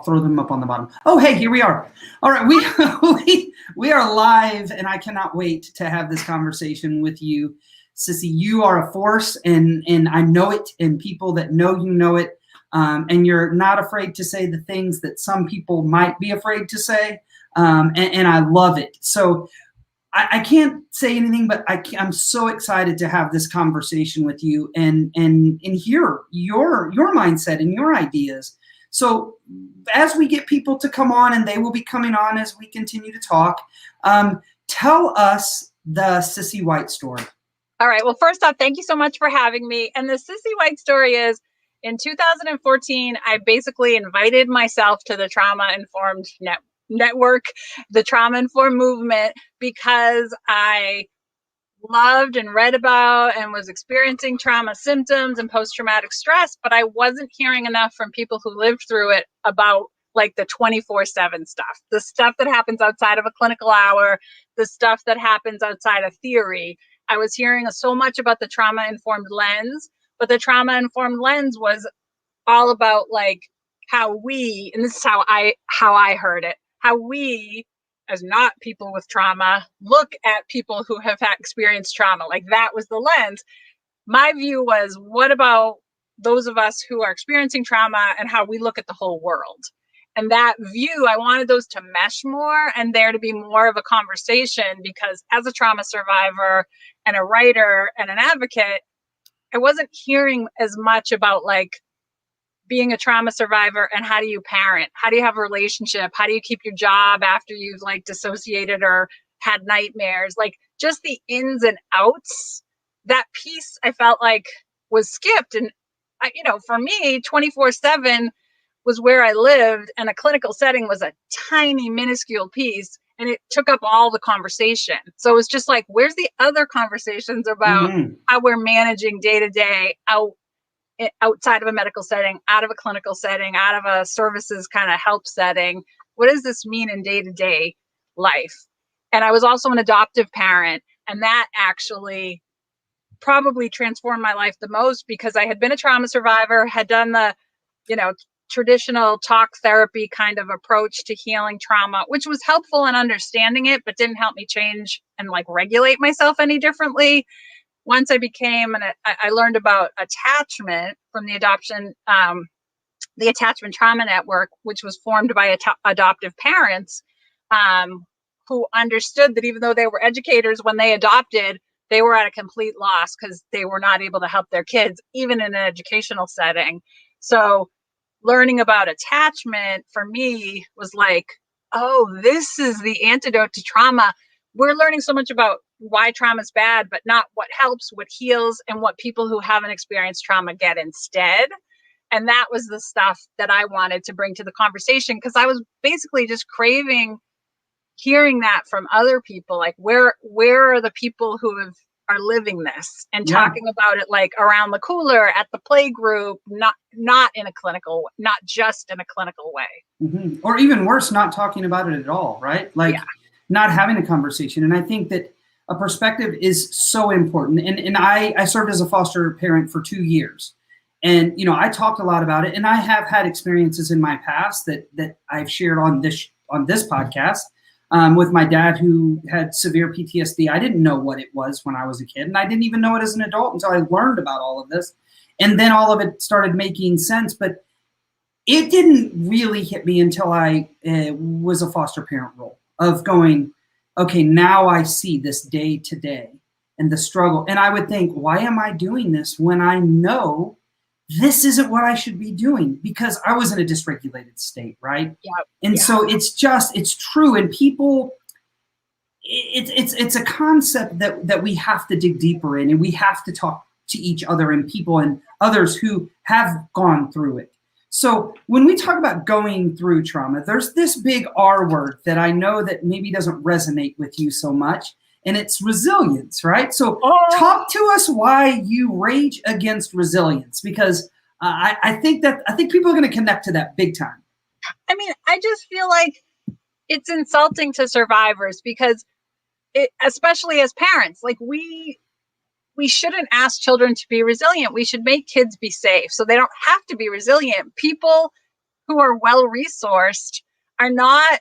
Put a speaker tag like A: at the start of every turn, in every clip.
A: throw them up on the bottom. Oh, hey, here we are. All right, we are live, and I cannot wait to have this conversation with you, Cissy. You are a force, and I know it, and people that know you know it, and you're not afraid to say the things that some people might be afraid to say, and I love it. So I can't say anything, but I'm so excited to have this conversation with you and hear your mindset and your ideas. So as we get people to come on, and they will be coming on as we continue to talk, tell us the Cissy White story.
B: All right. Well, first off, thank you so much for having me. And the Cissy White story is, in 2014, I basically invited myself to the Trauma-Informed Network, the Trauma-Informed movement, because I loved and read about and was experiencing trauma symptoms and post-traumatic stress, but I wasn't hearing enough from people who lived through it about like the 24/7 stuff, the stuff that happens outside of a clinical hour, the stuff that happens outside of theory. I was hearing so much about the trauma-informed lens, but the trauma-informed lens was all about like how we, and this is how I heard it, how we, as not people with trauma, look at people who have experienced trauma. Like that was the lens. My view was, what about those of us who are experiencing trauma and how we look at the whole world? And that view, I wanted those to mesh more and there to be more of a conversation, because as a trauma survivor and a writer and an advocate, I wasn't hearing as much about like being a trauma survivor and how do you parent? How do you have a relationship? How do you keep your job after you've like dissociated or had nightmares? Like just the ins and outs, that piece I felt like was skipped. And for me, 24/7 was where I lived, and a clinical setting was a tiny, minuscule piece, and it took up all the conversation. So it was just like, where's the other conversations about how we're managing day to day outside of a medical setting, out of a clinical setting, out of a services kind of help setting? What does this mean in day-to-day life? And I was also an adoptive parent, and that actually probably transformed my life the most, because I had been a trauma survivor, had done the, traditional talk therapy kind of approach to healing trauma, which was helpful in understanding it, but didn't help me change and like regulate myself any differently. Once I became, and I learned about attachment from the Attachment Trauma Network, which was formed by adoptive parents who understood that even though they were educators when they adopted, they were at a complete loss because they were not able to help their kids, even in an educational setting. So learning about attachment for me was like, oh, this is the antidote to trauma. We're learning so much about why trauma is bad, but not what helps, what heals, and what people who haven't experienced trauma get instead. And that was the stuff that I wanted to bring to the conversation, because I was basically just craving hearing that from other people. Like, where are the people who are living this and talking about it, like around the cooler, at the play group, not in a clinical, not just in a clinical way.
A: Or even worse, not talking about it at all, right? Like not having a conversation. And I think that a perspective is so important. And I served as a foster parent for 2 years. And, I talked a lot about it, and I have had experiences in my past that I've shared on this podcast. With my dad, who had severe PTSD. I didn't know what it was when I was a kid, and I didn't even know it as an adult until I learned about all of this. And then all of it started making sense, but it didn't really hit me until I was a foster parent role of going, okay, now I see this day to day and the struggle. And I would think, why am I doing this when I know this isn't what I should be doing? Because I was in a dysregulated state, right? And so it's true. And people, it's a concept that we have to dig deeper in, and we have to talk to each other and people and others who have gone through it. So when we talk about going through trauma, there's this big R word that I know that maybe doesn't resonate with you so much, and it's resilience, right? So talk to us why you rage against resilience, because I think people are going to connect to that big time.
B: I mean, I just feel like it's insulting to survivors, because especially as parents, like we shouldn't ask children to be resilient. We should make kids be safe so they don't have to be resilient. People who are well-resourced are not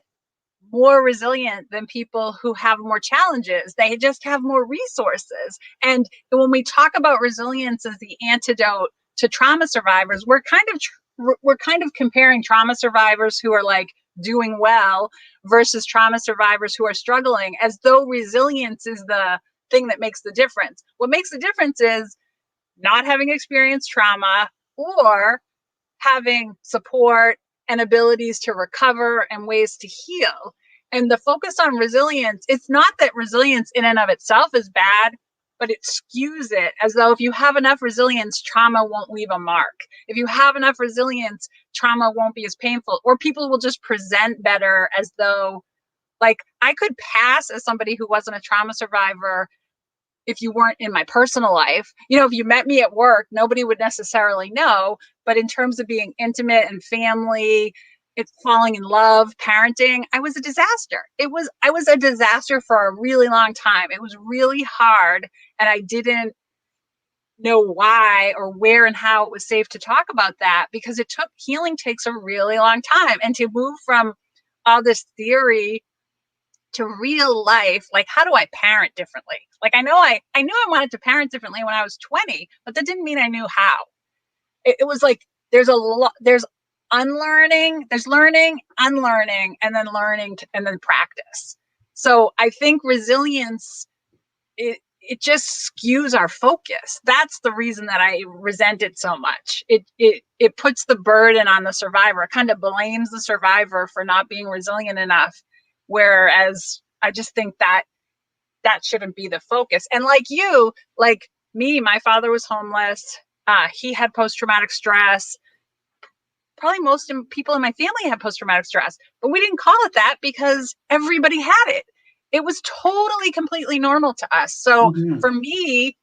B: more resilient than people who have more challenges. They just have more resources. And when we talk about resilience as the antidote to trauma survivors, we're kind of comparing trauma survivors who are like doing well versus trauma survivors who are struggling, as though resilience is the thing that makes the difference. What makes the difference is not having experienced trauma or having support and abilities to recover and ways to heal. And the focus on resilience, it's not that resilience in and of itself is bad, but it skews it as though if you have enough resilience, trauma won't leave a mark. If you have enough resilience, trauma won't be as painful, or people will just present better as though, like, I could pass as somebody who wasn't a trauma survivor if you weren't in my personal life. You know, if you met me at work, nobody would necessarily know. But in terms of being intimate and family, it's falling in love, parenting, I was a disaster. I was a disaster for a really long time. It was really hard. And I didn't know why or where and how it was safe to talk about that, because healing takes a really long time. And to move from all this theory to real life, like, how do I parent differently? Like, I knew I wanted to parent differently when I was 20, but that didn't mean I knew how. It was like, there's unlearning, there's learning, unlearning, and then learning, and then practice. So I think resilience, it just skews our focus. That's the reason that I resent it so much. It puts the burden on the survivor, it kind of blames the survivor for not being resilient enough. Whereas I just think that shouldn't be the focus. And like you, like me, my father was homeless. He had post-traumatic stress. Probably most people in my family had post-traumatic stress, but we didn't call it that because everybody had it. It was totally, completely normal to us. So for me,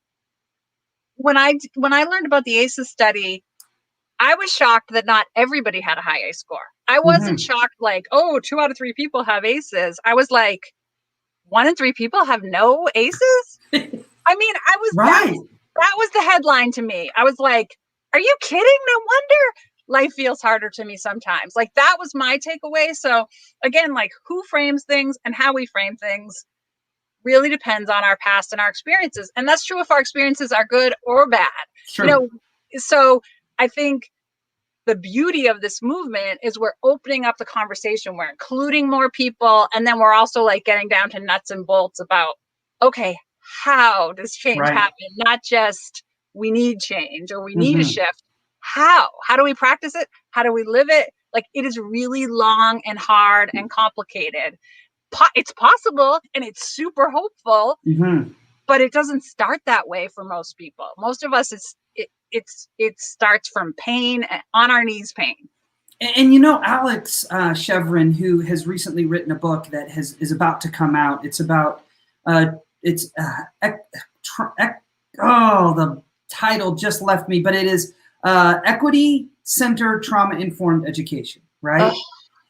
B: when I learned about the ACEs study, I was shocked that not everybody had a high ACE score. I wasn't shocked like, oh, 2 out of 3 people have ACEs. I was like, 1 in 3 people have no ACEs? I mean, I was right. That was the headline to me. I was like, are you kidding? No wonder life feels harder to me sometimes. Like, that was my takeaway. So again, like, who frames things and how we frame things really depends on our past and our experiences. And that's true if our experiences are good or bad. Sure. You know, so I think the beauty of this movement is we're opening up the conversation, we're including more people, and then we're also like getting down to nuts and bolts about, okay, how does change happen? Not just we need change or we need a shift. How do we practice it? How do we live it? Like, it is really long and hard and complicated. It's possible and it's super hopeful, but it doesn't start that way for most people. Most of us, it starts from pain, on our knees pain.
A: And you know, Alex Chevron, who has recently written a book that is about to come out. It's about the title just left me, but it is Equity-Centered Trauma-Informed Education, right?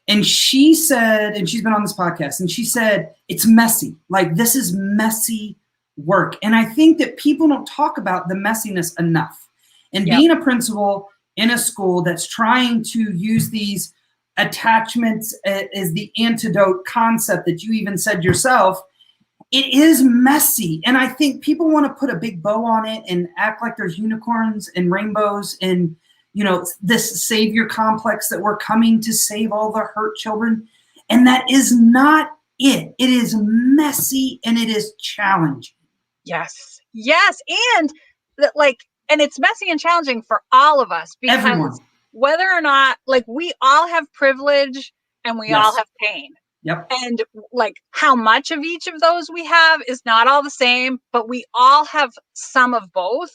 A: And she said, and she's been on this podcast, and she said, it's messy. Like, this is messy work. And I think that people don't talk about the messiness enough. And being a principal in a school that's trying to use these attachments as the antidote concept that you even said yourself, it is messy. And I think people want to put a big bow on it and act like there's unicorns and rainbows and, you know, this savior complex that we're coming to save all the hurt children. And that is not it. It is messy and it is challenging.
B: Yes. And and it's messy and challenging for all of us, because everyone, whether or not, like, we all have privilege and we all have pain. And like, how much of each of those we have is not all the same, but we all have some of both.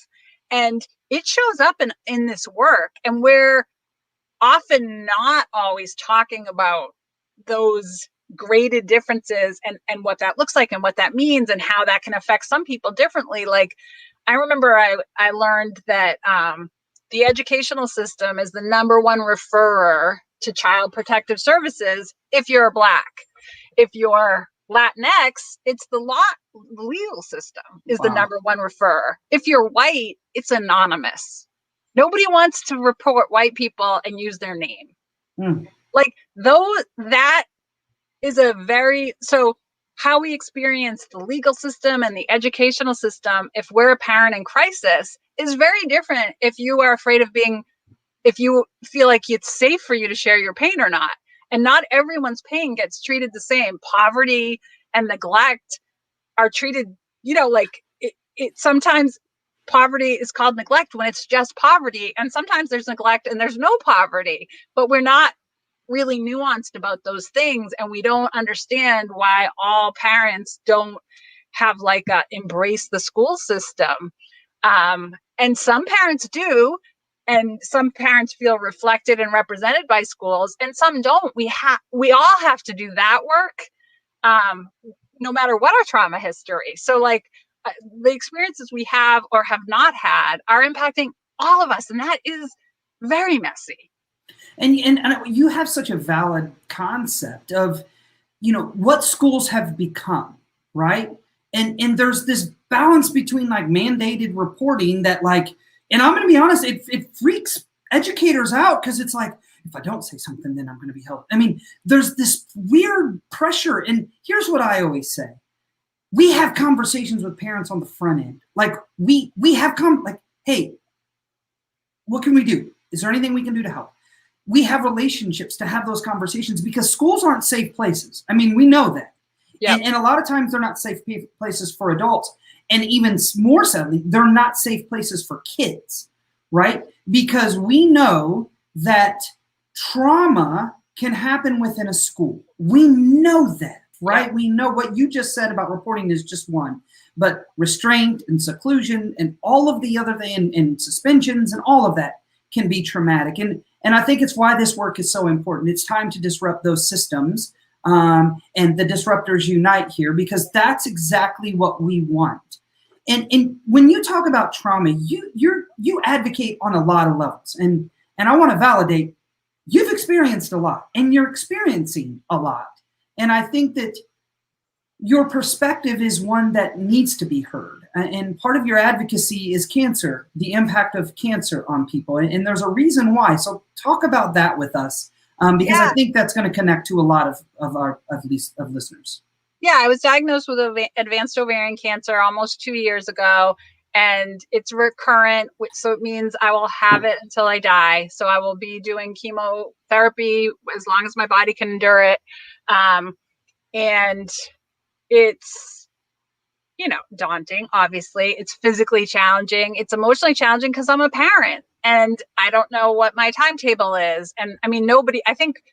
B: And it shows up in this work. And we're often not always talking about those graded differences and what that looks like and what that means and how that can affect some people differently. Like, I remember I learned that the educational system is the #1 referrer to Child Protective Services if you're Black. If you're Latinx, it's the legal system is the #1 referrer. If you're white, it's anonymous. Nobody wants to report white people and use their name.
A: Mm.
B: Like that is so how we experience the legal system and the educational system, if we're a parent in crisis, is very different if you are afraid of if you feel like it's safe for you to share your pain or not. And not everyone's pain gets treated the same. Poverty and neglect are treated, like sometimes poverty is called neglect when it's just poverty. And sometimes there's neglect and there's no poverty, but we're not really nuanced about those things. And we don't understand why all parents don't have like a embrace the school system. And some parents do, and some parents feel reflected and represented by schools, and some don't. We all have to do that work, no matter what our trauma history. So like the experiences we have or have not had are impacting all of us, and that is very messy.
A: And you have such a valid concept of, what schools have become, right? And there's this balance between like mandated reporting that like, and I'm going to be honest, it freaks educators out because it's like, if I don't say something, then I'm going to be held. I mean, there's this weird pressure. And here's what I always say. We have conversations with parents on the front end. Like we have like, hey, what can we do? Is there anything we can do to help? We have relationships to have those conversations because schools aren't safe places. I mean, we know that. Yep. And a lot of times they're not safe places for adults. And even more sadly, they're not safe places for kids, right? Because we know that trauma can happen within a school. We know that, right? Yep. We know what you just said about reporting is just one, but restraint and seclusion and all of the other things and suspensions and all of that can be traumatic. And I think it's why this work is so important. It's time to disrupt those systems, and the disruptors unite here, because that's exactly what we want. And when you talk about trauma, you advocate on a lot of levels. And I want to validate, you've experienced a lot and you're experiencing a lot. And I think that your perspective is one that needs to be heard. And part of your advocacy is cancer, the impact of cancer on people. And there's a reason why. So talk about that with us, because I think that's going to connect to a lot of our listeners.
B: Yeah, I was diagnosed with advanced ovarian cancer almost 2 years ago, and it's recurrent, so it means I will have it until I die. So I will be doing chemotherapy as long as my body can endure it. And it's, daunting, obviously. It's physically challenging. It's emotionally challenging because I'm a parent and I don't know what my timetable is. And I mean, I think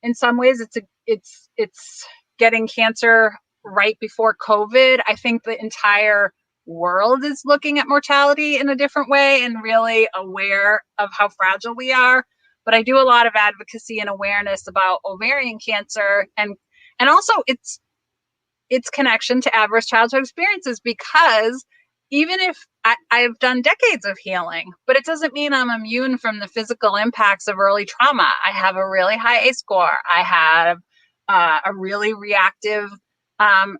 B: in some ways it's getting cancer right before COVID. I think the entire world is looking at mortality in a different way and really aware of how fragile we are. But I do a lot of advocacy and awareness about ovarian cancer and also its connection to adverse childhood experiences, because even if I've done decades of healing, but it doesn't mean I'm immune from the physical impacts of early trauma. I have a really high ACE score. I have a really reactive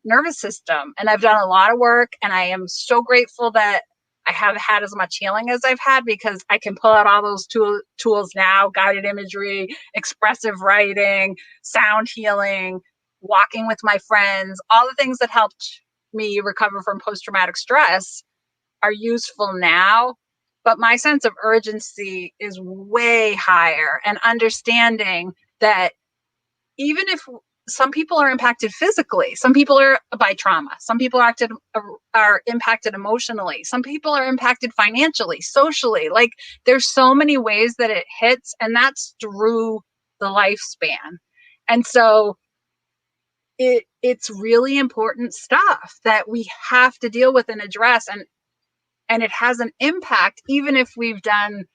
B: nervous system, and I've done a lot of work, and I am so grateful that I have had as much healing as I've had, because I can pull out all those tools now: guided imagery, expressive writing, sound healing, walking with my friends. All the things that helped me recover from post-traumatic stress are useful now, but my sense of urgency is way higher, and understanding that even if some people are impacted physically, some people are by trauma, some people are impacted emotionally, some people are impacted financially, socially. Like, there's so many ways that it hits, and that's through the lifespan. And so it's really important stuff that we have to deal with and address, and it has an impact even if we've done,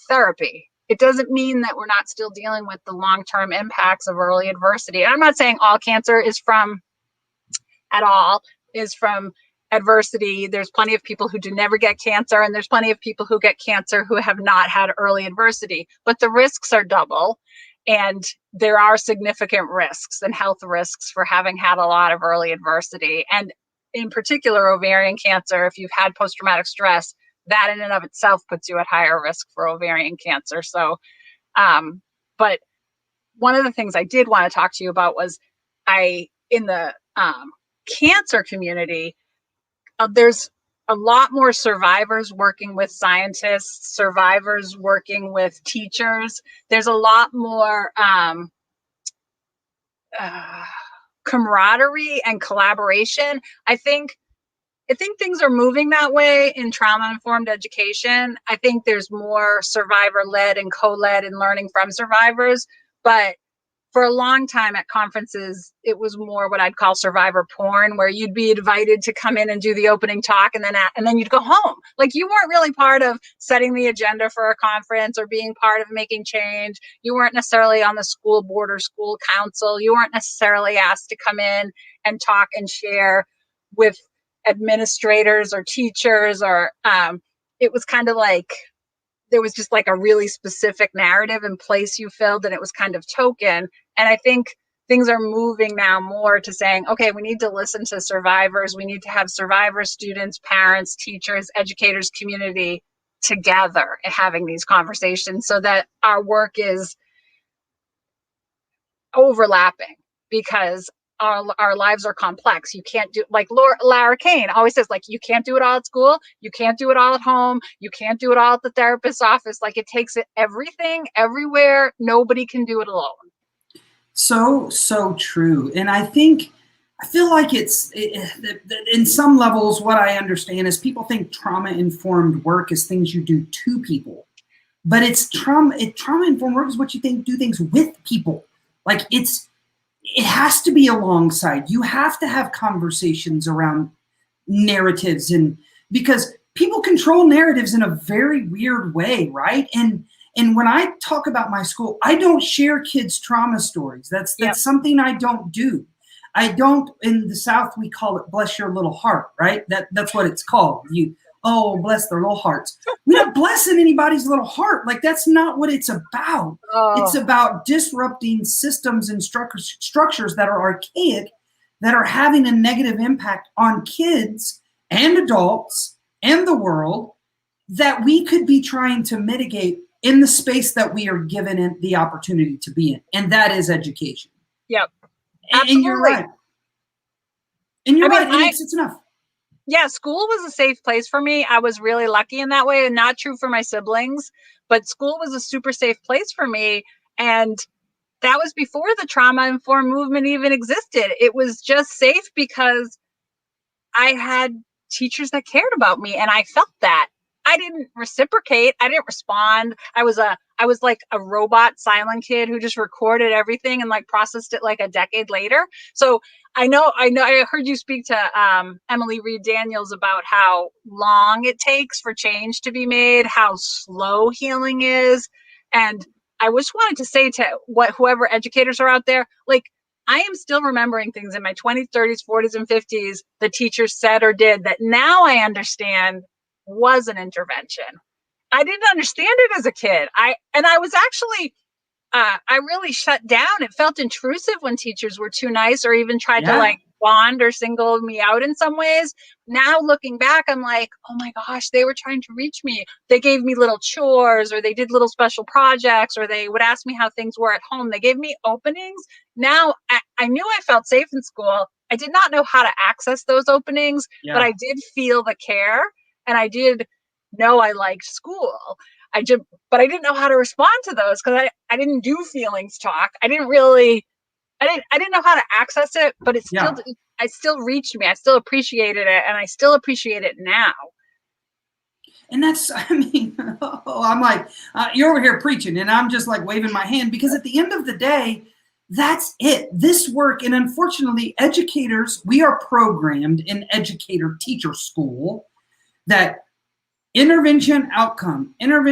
B: therapy. It doesn't mean that we're not still dealing with the long-term impacts of early adversity. And I'm not saying all cancer is from adversity. There's plenty of people who do never get cancer, and there's plenty of people who get cancer who have not had early adversity, but the risks are double. And there are significant risks and health risks for having had a lot of early adversity. And in particular, ovarian cancer, if you've had post-traumatic stress, that in and of itself puts you at higher risk for ovarian cancer. So, but one of the things I did want to talk to you about was in the cancer community, there's a lot more survivors working with scientists, survivors working with teachers. There's a lot more camaraderie and collaboration. I think things are moving that way in trauma-informed education. I think there's more survivor-led and co-led and learning from survivors. But for a long time at conferences, it was more what I'd call survivor porn, where you'd be invited to come in and do the opening talk, and then you'd go home. Like, you weren't really part of setting the agenda for a conference or being part of making change. You weren't necessarily on the school board or school council. You weren't necessarily asked to come in and talk and share with administrators or teachers, or it was kind of like there was just like a really specific narrative and place you filled, and it was kind of token. And I think things are moving now more to saying, okay, we need to listen to survivors. We need to have survivors, students, parents, teachers, educators, community together and having these conversations so that our work is overlapping, because our lives are complex. You can't do, like Lara Kane always says, like, you can't do it all at school. You can't do it all at home. You can't do it all at the therapist's office. Like, it takes everything, everywhere. Nobody can do it alone.
A: So true. And I feel like in some levels, what I understand is people think trauma-informed work is things you do to people, but trauma-informed work is what you do things with people. Like, it has to be alongside. You have to have conversations around narratives, and because people control narratives in a very weird way, right? And when I talk about my school, I don't share kids' trauma stories. That's something I don't do. I don't. In the South, we call it "bless your little heart," right? That's what it's called. Bless their little hearts. We're not blessing anybody's little heart. Like, that's not what it's about. It's about disrupting systems and structures that are archaic, that are having a negative impact on kids and adults and the world, that we could be trying to mitigate in the space that we are given the opportunity to be in. And that is education.
B: Yep.
A: And you're right. And you're right. And it's enough.
B: Yeah, school was a safe place for me. I was really lucky in that way, and not true for my siblings, but school was a super safe place for me. And that was before the trauma-informed movement even existed. It was just safe because I had teachers that cared about me, and I felt that. I didn't reciprocate. I didn't respond. I was like a robot silent kid who just recorded everything and like processed it like a decade later. So I heard you speak to Emily Reed Daniels about how long it takes for change to be made, how slow healing is. And I just wanted to say to whoever educators are out there, like, I am still remembering things in my 20s, 30s, 40s, and 50s the teachers said or did that now I understand was an intervention. I didn't understand it as a kid. I was actually, I really shut down. It felt intrusive when teachers were too nice or even tried to like bond or single me out in some ways. Now looking back, I'm like, oh my gosh, they were trying to reach me. They gave me little chores, or they did little special projects, or they would ask me how things were at home. They gave me openings. Now I knew I felt safe in school. I did not know how to access those openings, but I did feel the care. And I did know I liked school. But I didn't know how to respond to those, because I didn't do feelings talk. I didn't know how to access it, but it still reached me. I still appreciated it, and I still appreciate it now.
A: And that's, I'm like, you're over here preaching, and I'm just like waving my hand, because at the end of the day, that's it. This work, and unfortunately, educators, we are programmed in educator teacher school that intervention, outcome, whether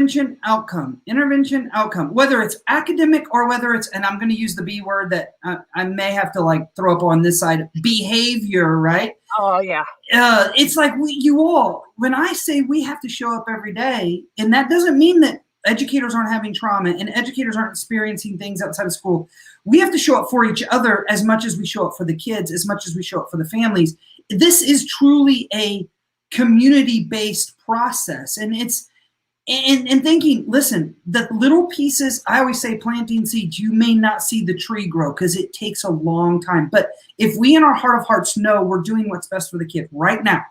A: it's academic or whether it's, and I'm going to use the B word that I may have to like throw up on this side, behavior, right?
B: Oh yeah.
A: It's like when I say we have to show up every day, and that doesn't mean that educators aren't having trauma and educators aren't experiencing things outside of school. We have to show up for each other as much as we show up for the kids, as much as we show up for the families. This is truly a community-based process, and and thinking, listen, the little pieces, I always say planting seeds, you may not see the tree grow because it takes a long time. But if we in our heart of hearts know we're doing what's best for the kid right now,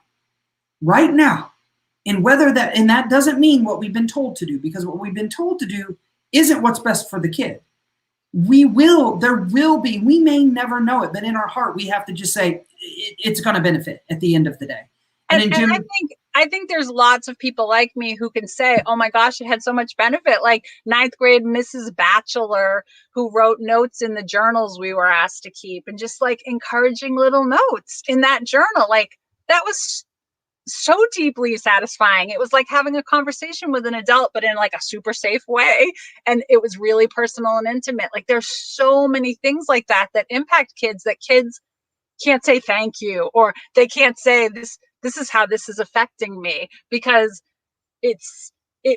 A: and whether that, and that doesn't mean what we've been told to do, because what we've been told to do isn't what's best for the kid. We may never know it, but in our heart, we have to just say it's going to benefit at the end of the day.
B: And I think there's lots of people like me who can say, oh my gosh, it had so much benefit. Like ninth grade Mrs. Batchelor, who wrote notes in the journals we were asked to keep, and just like encouraging little notes in that journal. Like that was so deeply satisfying. It was like having a conversation with an adult, but in like a super safe way. And it was really personal and intimate. Like there's so many things like that impact kids, that kids can't say thank you, or they can't say this is how this is affecting me, because it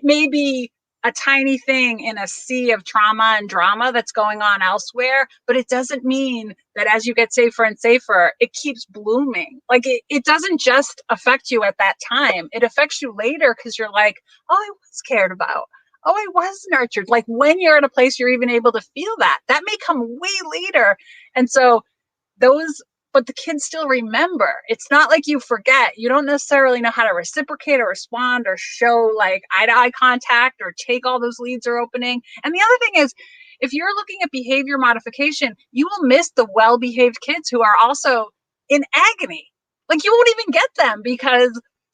B: may be a tiny thing in a sea of trauma and drama that's going on elsewhere, but it doesn't mean that as you get safer and safer, it keeps blooming. Like it doesn't just affect you at that time. It affects you later because you're like, oh, I was cared about. Oh, I was nurtured. Like when you're at a place you're even able to feel that may come way later. And so but the kids still remember. It's not like you forget. You don't necessarily know how to reciprocate or respond or show like eye-to-eye contact or take all those leads are opening. And the other thing is, if you're looking at behavior modification, you will miss the well-behaved kids who are also in agony. Like you won't even get them because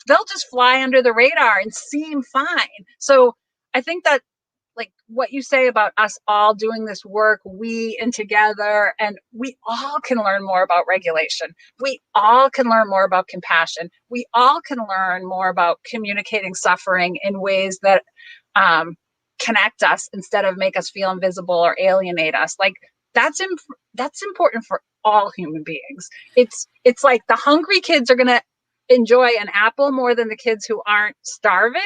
B: they'll just fly under the radar and seem fine. So I think that like what you say about us all doing this work, we and together, and we all can learn more about regulation. We all can learn more about compassion. We all can learn more about communicating suffering in ways that connect us instead of make us feel invisible or alienate us. Like that's important for all human beings. It's like the hungry kids are going to enjoy an apple more than the kids who aren't starving,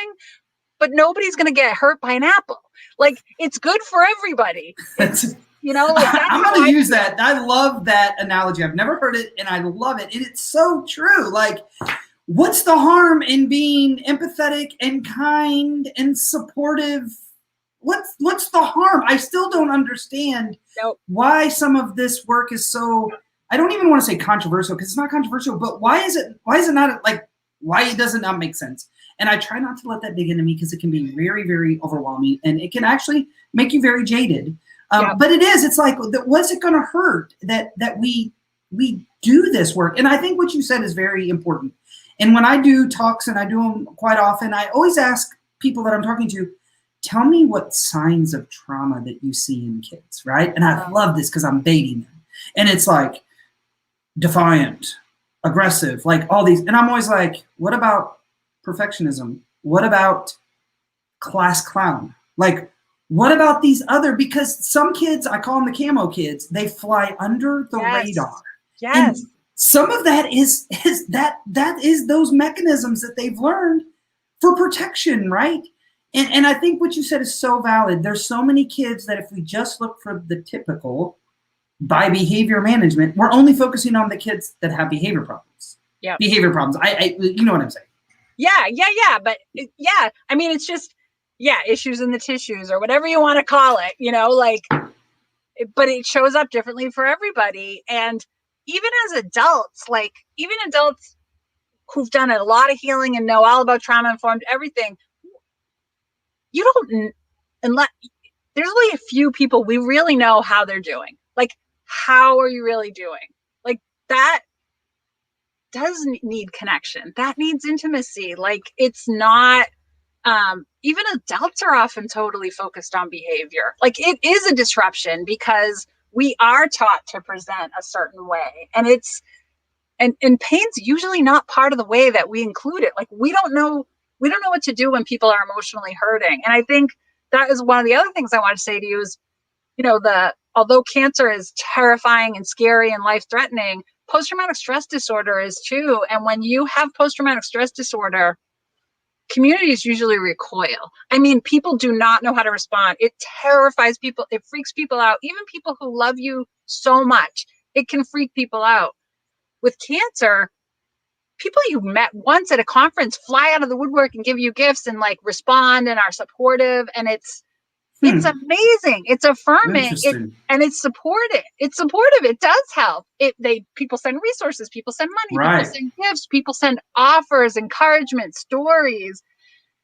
B: but nobody's going to get hurt by an apple. Like it's good for everybody. It's, like
A: I'm going to use that. I love that analogy. I've never heard it and I love it. And it's so true. Like what's the harm in being empathetic and kind and supportive? What's the harm? I still don't understand why some of this work is so, I don't even want to say controversial because it's not controversial, but why is it not like, why does it not make sense? And I try not to let that dig into me because it can be very, very overwhelming and it can actually make you very jaded. But it's like, what's it going to hurt that we do this work? And I think what you said is very important. And when I do talks, and I do them quite often, I always ask people that I'm talking to, tell me what signs of trauma that you see in kids, right? And I love this because I'm baiting them. And it's like defiant, aggressive, like all these. And I'm always like, what about perfectionism? What about class clown? Like, what about these other, because some kids, I call them the camo kids, they fly under the radar.
B: Yes.
A: And some of that is those mechanisms that they've learned for protection, right? And I think what you said is so valid. There's so many kids that if we just look for the typical by behavior management, we're only focusing on the kids that have behavior problems.
B: Yeah.
A: Behavior problems. I you know what I'm saying?
B: Yeah. But I mean, it's just, issues in the tissues or whatever you want to call it, but it shows up differently for everybody. And even as adults, even adults who've done a lot of healing and know all about trauma-informed everything, unless there's only a few people we really know how they're doing. Like, how are you really doing? Like that does need connection. That needs intimacy. Like it's not, even adults are often totally focused on behavior. Like it is a disruption because we are taught to present a certain way, and and pain's usually not part of the way that we include it. Like we don't know what to do when people are emotionally hurting. And I think that is one of the other things I want to say to you is, although cancer is terrifying and scary and life-threatening, post-traumatic stress disorder is too. And when you have post-traumatic stress disorder, communities usually recoil. I mean, people do not know how to respond. It terrifies people. It freaks people out. Even people who love you so much, it can freak people out. With cancer, people you met once at a conference fly out of the woodwork and give you gifts and like respond and are supportive. And it's amazing. It's affirming. And it's supportive. It's supportive. It does help. People send resources, people send money, people send gifts, people send offers, encouragement, stories.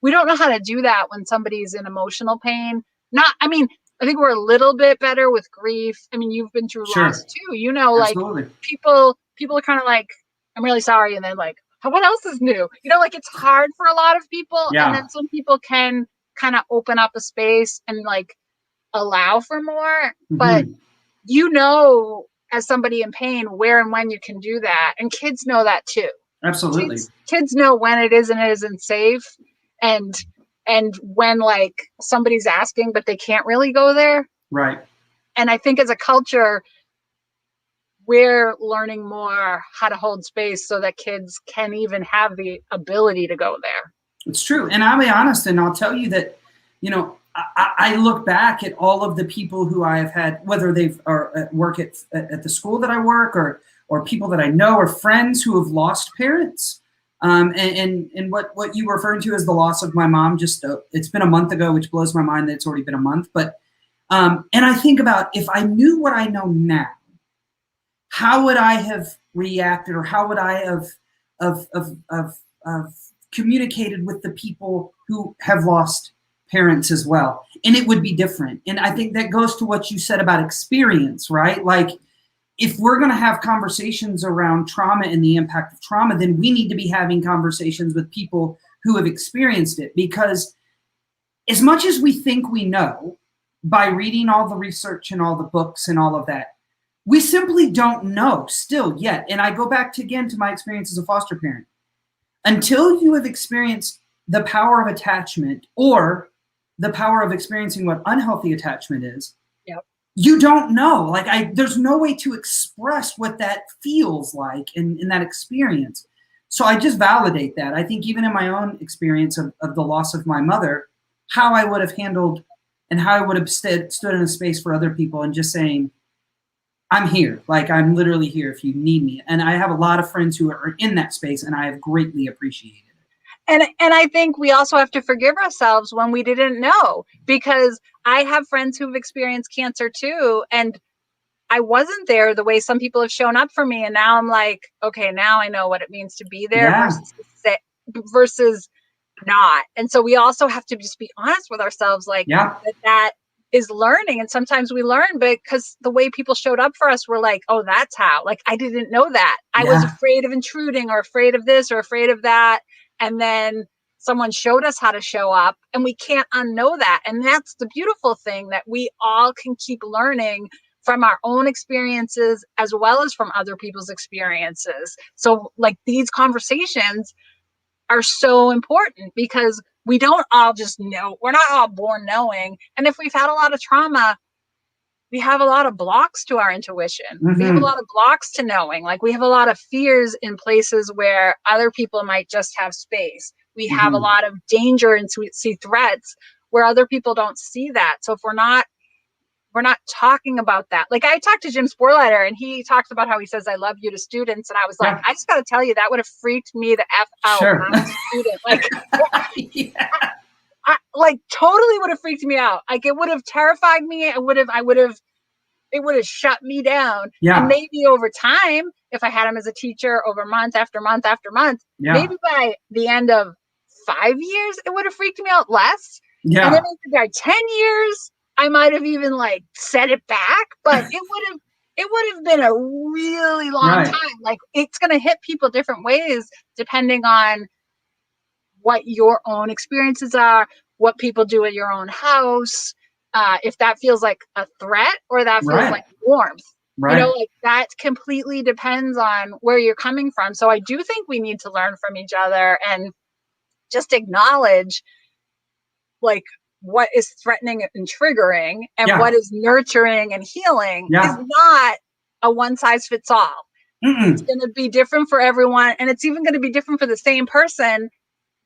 B: We don't know how to do that when somebody's in emotional pain. I think we're a little bit better with grief. I mean, you've been through loss too,
A: Absolutely.
B: like people are kind of like, I'm really sorry. And then like, what else is new? Like it's hard for a lot of people. And then some people can kind of open up a space and like allow for more. But as somebody in pain, where and when you can do that. And kids know that too.
A: Absolutely.
B: Kids know when it is and it isn't safe. And when like somebody's asking, but they can't really go there.
A: Right.
B: And I think as a culture, we're learning more how to hold space so that kids can even have the ability to go there.
A: It's true. And I'll be honest, and I'll tell you that, I look back at all of the people who I have had, whether they've work at the school that I work or people that I know or friends who have lost parents. And what you were referring to as the loss of my mom, it's been a month ago, which blows my mind that it's already been a month. But, and I think about if I knew what I know now, how would I have reacted or how would I have communicated with the people who have lost parents as well? And it would be different. And I think that goes to what you said about experience, right? Like, if we're going to have conversations around trauma and the impact of trauma, then we need to be having conversations with people who have experienced it. Because as much as we think we know by reading all the research and all the books and all of that, we simply don't know still yet. And I go back again to my experience as a foster parent. Until you have experienced the power of attachment or the power of experiencing what unhealthy attachment is, you don't know. Like there's no way to express what that feels like in that experience. So I just validate that. I think even in my own experience of the loss of my mother, how I would have handled and how I would have stood in a space for other people and just saying, I'm here. Like I'm literally here if you need me. And I have a lot of friends who are in that space and I have greatly appreciated it.
B: And I think we also have to forgive ourselves when we didn't know, because I have friends who've experienced cancer too. And I wasn't there the way some people have shown up for me. And now I'm like, okay, now I know what it means to be there versus not. And so we also have to just be honest with ourselves, like that is learning. And sometimes we learn because the way people showed up for us, we're like, oh, that's how. Like, I didn't know that. I was afraid of intruding or afraid of this or afraid of that. And then someone showed us how to show up and we can't unknow that. And that's the beautiful thing, that we all can keep learning from our own experiences as well as from other people's experiences. So like these conversations are so important because we don't all just know. We're not all born knowing. And if we've had a lot of trauma, we have a lot of blocks to our intuition. We have a lot of blocks to knowing. Like we have a lot of fears in places where other people might just have space. We have a lot of danger and see threats where other people don't see that. So if we're not talking about that. Like I talked to Jim Sporleiter and he talks about how he says, I love you to students. And I was like, I just got to tell you, that would have freaked me the F out when I was a student. Like, I totally would have freaked me out. Like it would have terrified me. It would have shut me down. And maybe over time, if I had him as a teacher over month after month after month, maybe by the end of 5 years, it would have freaked me out less. And then by 10 years, I might have even like set it back, but it would have been a really long time. Like it's going to hit people different ways depending on what your own experiences are, what people do at your own house, if that feels like a threat or that feels like warmth. Like that completely depends on where you're coming from. So I do think we need to learn from each other and just acknowledge like what is threatening and triggering and what is nurturing and healing is not a one size fits all. It's going to be different for everyone. And it's even going to be different for the same person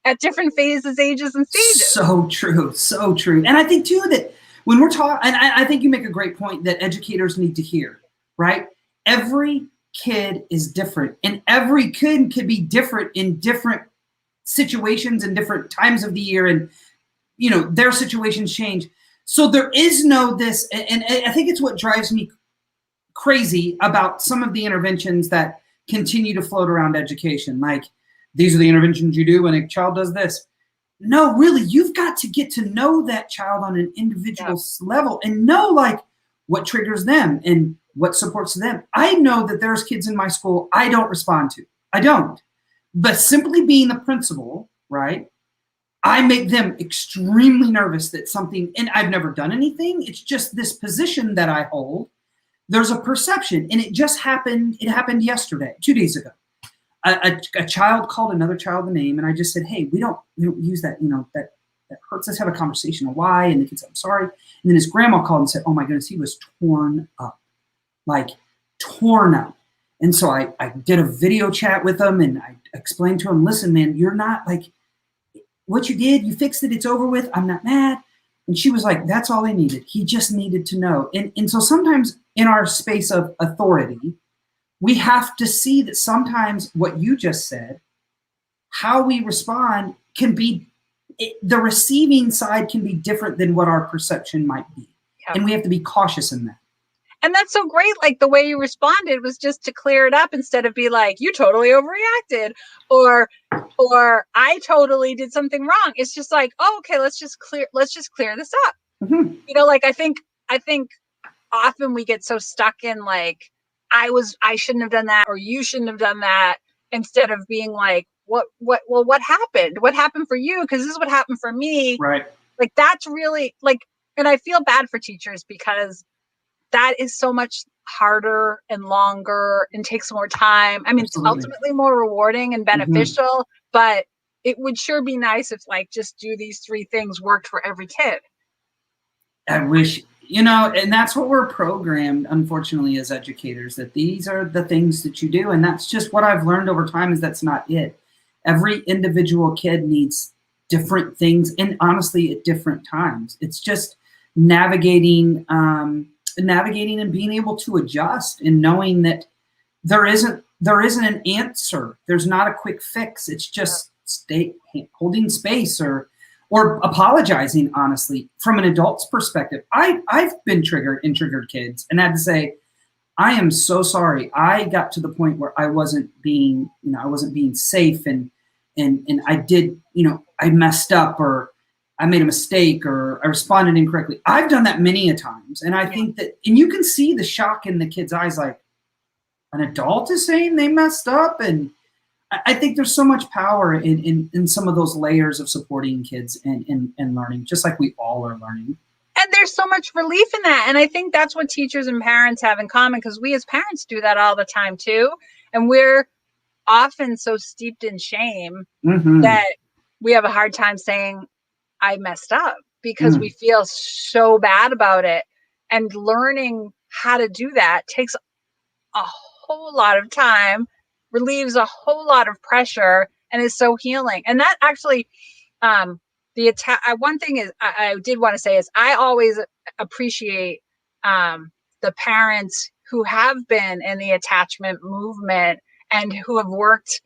B: at different phases, ages, and stages.
A: So true. So true. And I think too that when we're talking, and I think you make a great point that educators need to hear, right? Every kid is different, and every kid could be different in different situations and different times of the year, and their situations change. So there is no this, and I think it's what drives me crazy about some of the interventions that continue to float around education. Like, these are the interventions you do when a child does this. No, really, you've got to get to know that child on an individual level and know like what triggers them and what supports them. I know that there's kids in my school I don't respond to. I don't. But simply being the principal, right, I make them extremely nervous that something, and I've never done anything. It's just this position that I hold. There's a perception, and it just happened. It happened yesterday, 2 days ago. A child called another child a name, and I just said, "Hey, we don't use that. That hurts. Let's have a conversation on why." And the kid said, "I'm sorry." And then his grandma called and said, "Oh my goodness, he was torn up, like torn up." And so I did a video chat with him, and I explained to him, "Listen, man, you're not like what you did. You fixed it. It's over with. I'm not mad." And she was like, "That's all I needed. He just needed to know." And so sometimes in our space of authority, we have to see that sometimes what you just said, how we respond can be, the receiving side can be different than what our perception might be. Yep. And we have to be cautious in that.
B: And that's so great. Like the way you responded was just to clear it up instead of be like, you totally overreacted or I totally did something wrong. It's just like, oh, okay, let's just clear this up. Mm-hmm. Like I think often we get so stuck in like, I shouldn't have done that, or you shouldn't have done that, instead of being like, what happened? What happened for you? Because this is what happened for me.
A: Right.
B: Like that's really like, and I feel bad for teachers because that is so much harder and longer and takes more time. I mean, Absolutely. It's ultimately more rewarding and beneficial, but it would sure be nice if like just do these 3 things worked for every kid.
A: I wish, and that's what we're programmed, unfortunately, as educators, that these are the things that you do. And that's just what I've learned over time, is that's not it. Every individual kid needs different things, and honestly, at different times. It's just navigating and being able to adjust, and knowing that there isn't an answer. There's not a quick fix. It's just holding space or apologizing, honestly, from an adult's perspective. I've been triggered kids and had to say, I am so sorry. I got to the point where I wasn't being safe, and I did, I messed up, or I made a mistake, or I responded incorrectly. I've done that many a times. And I think that, and you can see the shock in the kid's eyes, like, an adult is saying they messed up. And I think there's so much power in some of those layers of supporting kids and learning, just like we all are learning.
B: And there's so much relief in that. And I think that's what teachers and parents have in common, because we as parents do that all the time too. And we're often so steeped in shame that we have a hard time saying, I messed up, because we feel so bad about it. And learning how to do that takes a whole lot of time, relieves a whole lot of pressure, and is so healing. And that actually, one thing is I did want to say is I always appreciate the parents who have been in the attachment movement and who have worked,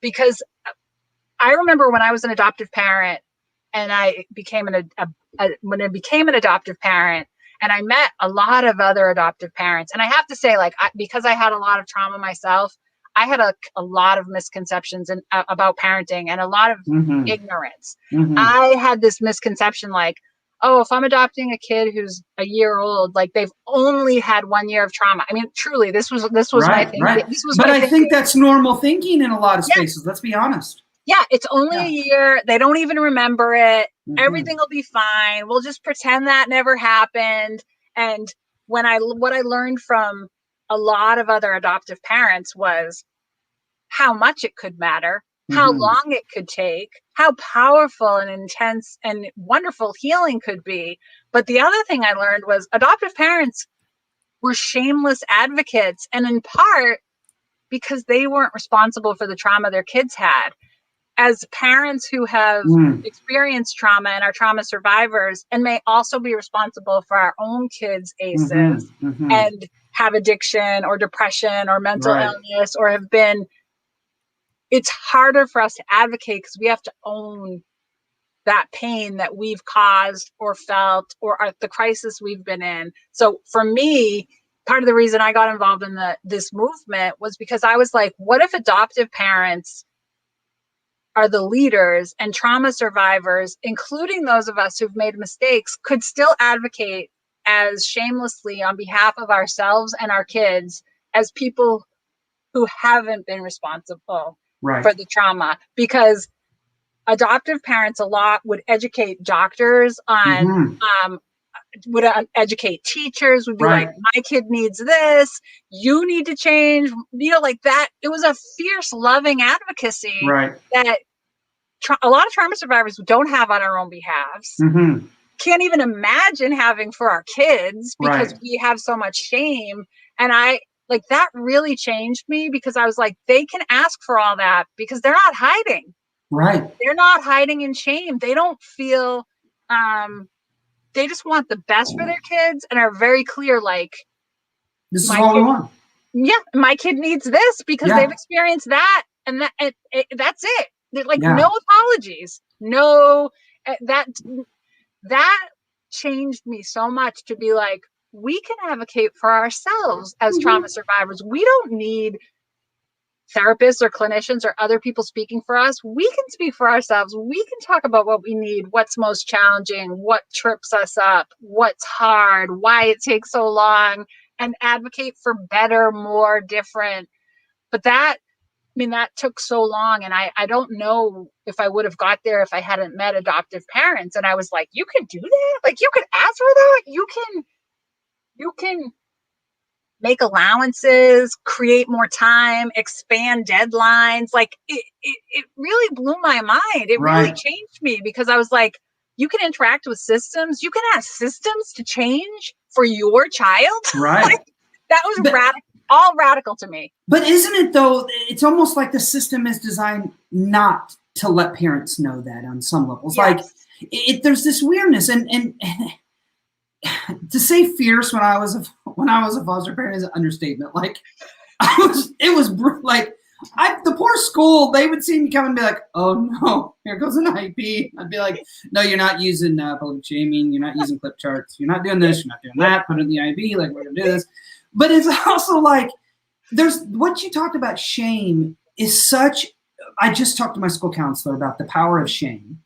B: because I remember when I was an adoptive parent and I became when I became an adoptive parent, and I met a lot of other adoptive parents. And I have to say, like, because I had a lot of trauma myself, I had a lot of misconceptions about parenting and a lot of ignorance. I had this misconception, like, oh, if I'm adopting a kid who's a year old, like they've only had 1 year of trauma. I mean, truly, this was right, my thinking.
A: Right. But I think that's normal thinking in a lot of spaces. Let's be honest.
B: Yeah, it's only a year. They don't even remember it. Everything will be fine. We'll just pretend that never happened. And what I learned from a lot of other adoptive parents was how much it could matter, how long it could take, how powerful and intense and wonderful healing could be. But the other thing I learned was adoptive parents were shameless advocates, and in part because they weren't responsible for the trauma their kids had. As parents who have experienced trauma and are trauma survivors, and may also be responsible for our own kids' ACEs and have addiction or depression or mental illness or have been, it's harder for us to advocate because we have to own that pain that we've caused or felt or the crisis we've been in. So for me, part of the reason I got involved in this movement was because I was like, what if adoptive parents are the leaders and trauma survivors, including those of us who've made mistakes, could still advocate as shamelessly on behalf of ourselves and our kids as people who haven't been responsible for the trauma? Because adoptive parents a lot would educate doctors on, would educate teachers, would be like, my kid needs this, you need to change, like that. It was a fierce, loving advocacy that a lot of trauma survivors don't have on our own behalves. Can't even imagine having for our kids because we have so much shame. And that really changed me because I was like, they can ask for all that because they're not hiding. They're not hiding in shame. They don't feel, they just want the best for their kids and are very clear, like,
A: this is what we want.
B: Yeah, my kid needs this because they've experienced that. And that's it. Like, no apologies. No, that changed me so much to be like, we can advocate for ourselves as trauma survivors. We don't need therapists or clinicians or other people speaking for us. We can speak for ourselves. We can talk about what we need, what's most challenging, what trips us up, what's hard, why it takes so long, and advocate for better, more, different. But that took so long. And I don't know if I would have got there if I hadn't met adoptive parents. And I was like, you can do that? Like, you can ask for that? You can make allowances, create more time, expand deadlines. Like, it really blew my mind. It really changed me because I was like, you can interact with systems. You can ask systems to change for your child. Like, that was radical to me.
A: But isn't it though? It's almost like the system is designed not to let parents know that on some levels. Like, there's this weirdness, and to say fierce when I was a foster parent is an understatement. Like, the poor school, they would see me come and be like, oh no, here goes an IEP. I'd be like, no, you're not using public shaming. You're not using clip charts. You're not doing this. You're not doing that. Put it in the IEP. Like, we're going to do this. But it's also like, there's what you talked about. Shame is such, I just talked to my school counselor about the power of shame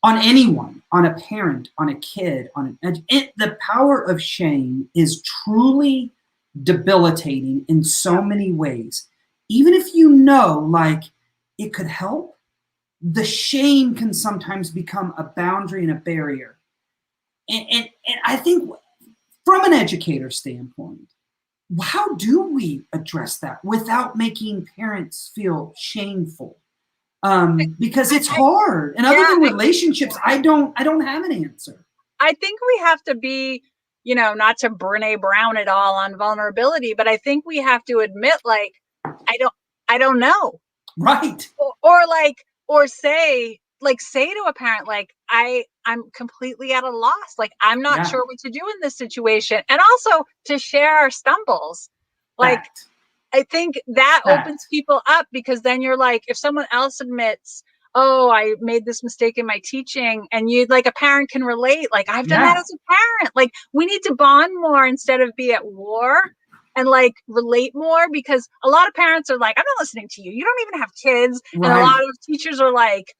A: on anyone, on a parent, on a kid, the power of shame is truly debilitating in so many ways. Even if you know, like, it could help, the shame can sometimes become a boundary and a barrier. And I think from an educator standpoint, how do we address that without making parents feel shameful? Because it's hard. And other than relationships, I don't have an answer.
B: I think we have to be, not to Brene Brown it all on vulnerability, but I think we have to admit, like, I don't know. Or say to a parent, like, I'm completely at a loss. Like, I'm not sure what to do in this situation. And also to share our stumbles. Like, I think that opens people up because then you're like, if someone else admits, oh, I made this mistake in my teaching, and you, like, a parent can relate. Like, I've done that as a parent. Like, we need to bond more instead of be at war. And like relate more, because a lot of parents are like, I'm not listening to you. You don't even have kids. And a lot of teachers are like,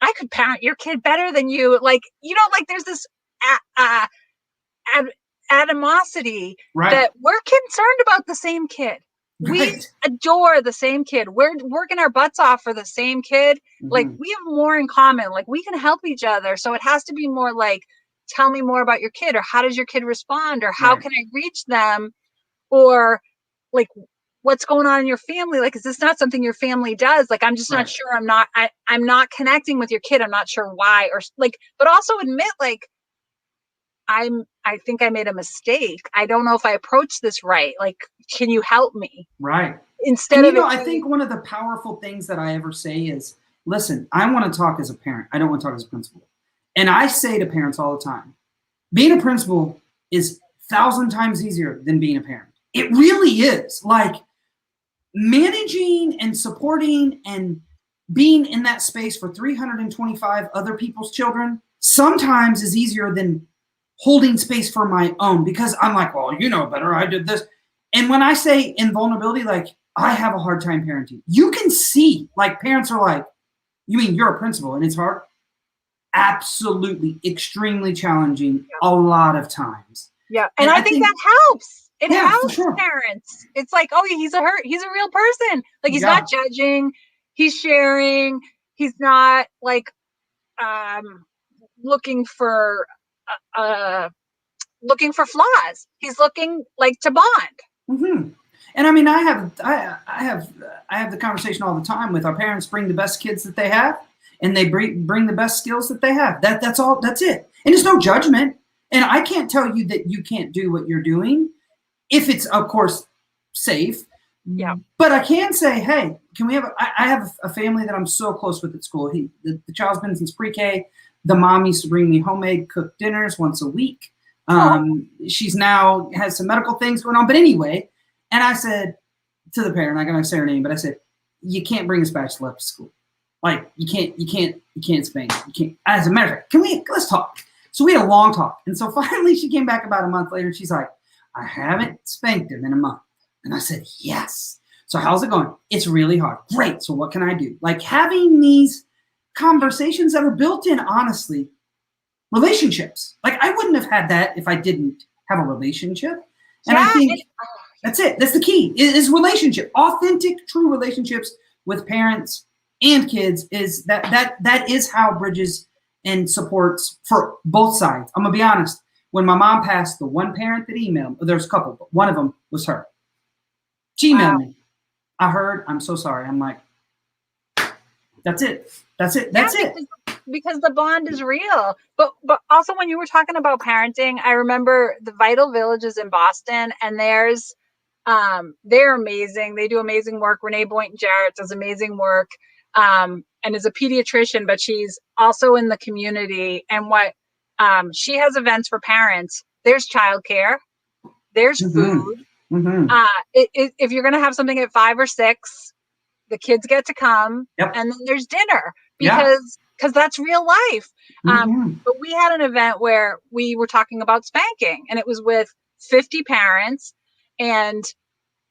B: I could parent your kid better than you. Like, like there's this animosity that we're concerned about the same kid. We adore the same kid. We're working our butts off for the same kid. Like, we have more in common. Like, we can help each other. So it has to be more like, tell me more about your kid, or how does your kid respond, or how can I reach them? Or like, what's going on in your family? Like, is this not something your family does? Like, I'm just not sure. I'm not connecting with your kid. I'm not sure why, or like, but also admit, like, I think I made a mistake. I don't know if I approached this right. Like, can you help me? Instead of,
A: I think one of the powerful things that I ever say is, listen, I want to talk as a parent. I don't want to talk as a principal. And I say to parents all the time, being a principal is 1,000 times easier than being a parent. It really is. Like, managing and supporting and being in that space for 325 other people's children sometimes is easier than holding space for my own, because I'm like, well, you know better, I did this. And when I say invulnerability, like, I have a hard time parenting. You can see, like, parents are like, you mean you're a principal and it's hard? Absolutely, extremely challenging a lot of times.
B: Yeah, and I think that helps. It helps
A: sure.
B: parents. It's like, oh, he's a real person. Like, he's not judging, he's sharing, he's not like looking for flaws. He's looking like to bond.
A: Mm-hmm. And I mean, I have the conversation all the time with our parents. Bring the best kids that they have, and they bring the best skills that they have. That's all. That's it. And there's no judgment. And I can't tell you that you can't do what you're doing if it's, of course, safe.
B: Yeah.
A: But I can say, hey, can we have? I have a family that I'm so close with at school. The child's been since pre-K. The mom used to bring me homemade cooked dinners once a week. She's now has some medical things going on. But anyway, and I said to the parent, I'm not gonna say her name, but I said, you can't bring a spatula up to school. Like, you can't spank. You can't. As a matter of fact, let's talk. So we had a long talk. And so finally she came back about a month later and she's like, I haven't spanked him in a month. And I said, yes. So how's it going? It's really hard. Great. So what can I do? Like, having these conversations that are built in, honestly, relationships. Like, I wouldn't have had that if I didn't have a relationship. And I think that's it. That's the key, is relationship. Authentic, true relationships with parents and kids is that is how bridges and supports for both sides. I'm gonna be honest. When my mom passed, the one parent that emailed, there's a couple, but one of them was her. She emailed me. I heard, I'm so sorry. I'm like, that's it. That's it. That's it.
B: Because the bond is real. But also, when you were talking about parenting, I remember the Vital Villages in Boston, and they're amazing. They do amazing work. Renee Boynton-Jarrett does amazing work, and is a pediatrician, but she's also in the community. And she has events for parents. There's childcare. There's food. Mm-hmm. If you're going to have something at 5 or 6, the kids get to come, and then there's dinner because that's real life. But we had an event where we were talking about spanking, and it was with 50 parents, and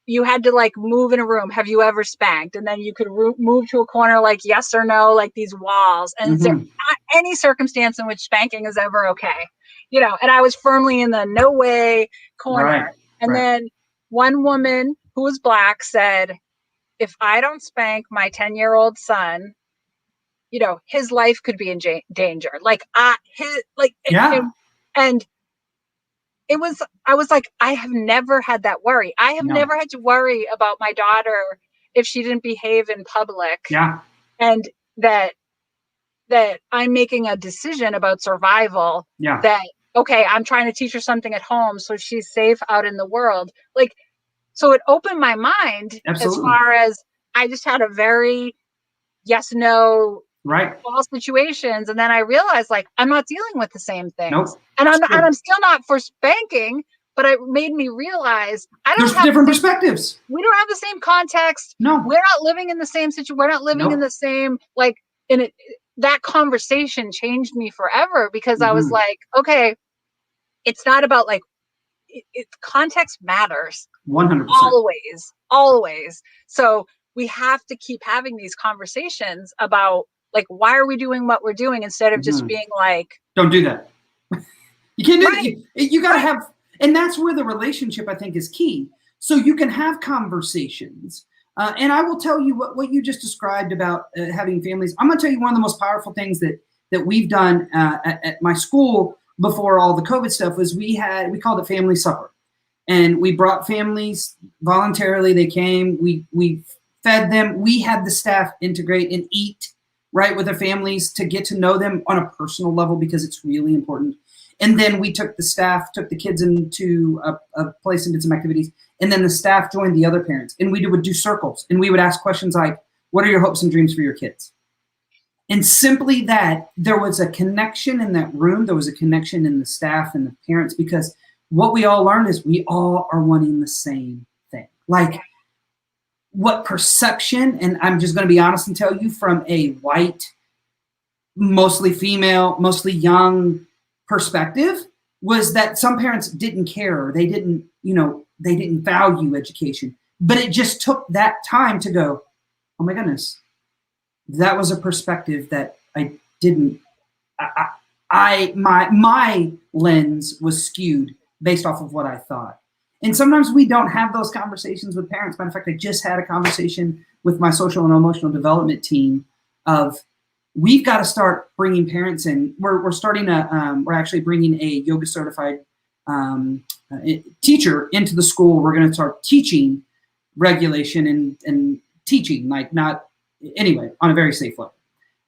B: you had to, like, move in a room. Have you ever spanked? And then you could move to a corner, like, yes or no, like these walls. And is there not any circumstance in which spanking is ever okay? You know, and I was firmly in the no way corner. Right. And then one woman who was Black said, if I don't spank my 10-year-old son, you know, his life could be in danger. And I was like, I have never had that worry. I have never had to worry about my daughter if she didn't behave in public. Yeah. And that I'm making a decision about survival. Yeah. That, okay, I'm trying to teach her something at home so she's safe out in the world. Like, so it opened my mind. Absolutely. As far as I just had a very yes, no, all situations. And then I realized, like, I'm not dealing with the same things. Nope. And I'm still not for spanking, but it made me realize there's different perspectives. We don't have the same context. No. We're not living in the same situation. We're not living in the same, like, that conversation changed me forever, because I was like, okay, it's not about, like, context matters. 100%. Always. So we have to keep having these conversations about, like, why are we doing what we're doing, instead of just being like, don't do that. You can't do that. You got to have, and that's where the relationship, I think, is key. So you can have conversations. And I will tell you what you just described about having families. I'm going to tell you one of the most powerful things that we've done at my school before all the COVID stuff was we called it family supper. And we brought families voluntarily. They came, we fed them. We had the staff integrate and eat with their families to get to know them on a personal level, because it's really important. And then we took the kids into a place and did some activities. And then the staff joined the other parents, and we would do circles, and we would ask questions like, what are your hopes and dreams for your kids? And simply that, there was a connection in that room. There was a connection in the staff and the parents, because
A: what we all learned is we all are wanting the same thing. Like what perception, and I'm just going to be honest and tell you from a white, mostly female, mostly young perspective, was that some parents didn't care. They didn't, they didn't value education. But it just took that time to go, oh my goodness, that was a perspective that I didn't, my lens was skewed based off of what I thought. And sometimes we don't have those conversations with parents. Matter of fact, I just had a conversation with my social and emotional development team of, we've got to start bringing parents in. We're starting we're actually bringing a yoga certified teacher into the school. We're going to start teaching regulation and teaching, like not, anyway, on a very safe level.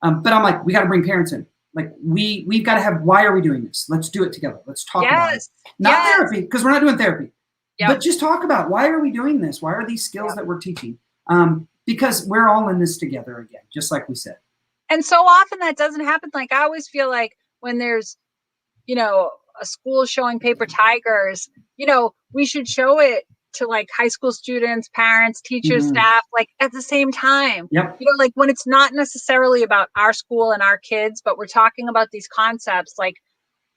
A: But I'm like, we got to bring parents in. Like we've got to have, why are we doing this? Let's do it together. Let's talk about it. Not therapy, because we're not doing therapy. Yep. But just talk about, why are we doing this? Why are these skills that we're teaching? Because we're all in this together again, just like we said.
B: And so often that doesn't happen. Like I always feel like when there's, a school showing paper tigers, we should show it to like high school students, parents, teachers, staff, like at the same time.
A: Yep.
B: Like when it's not necessarily about our school and our kids, but we're talking about these concepts, like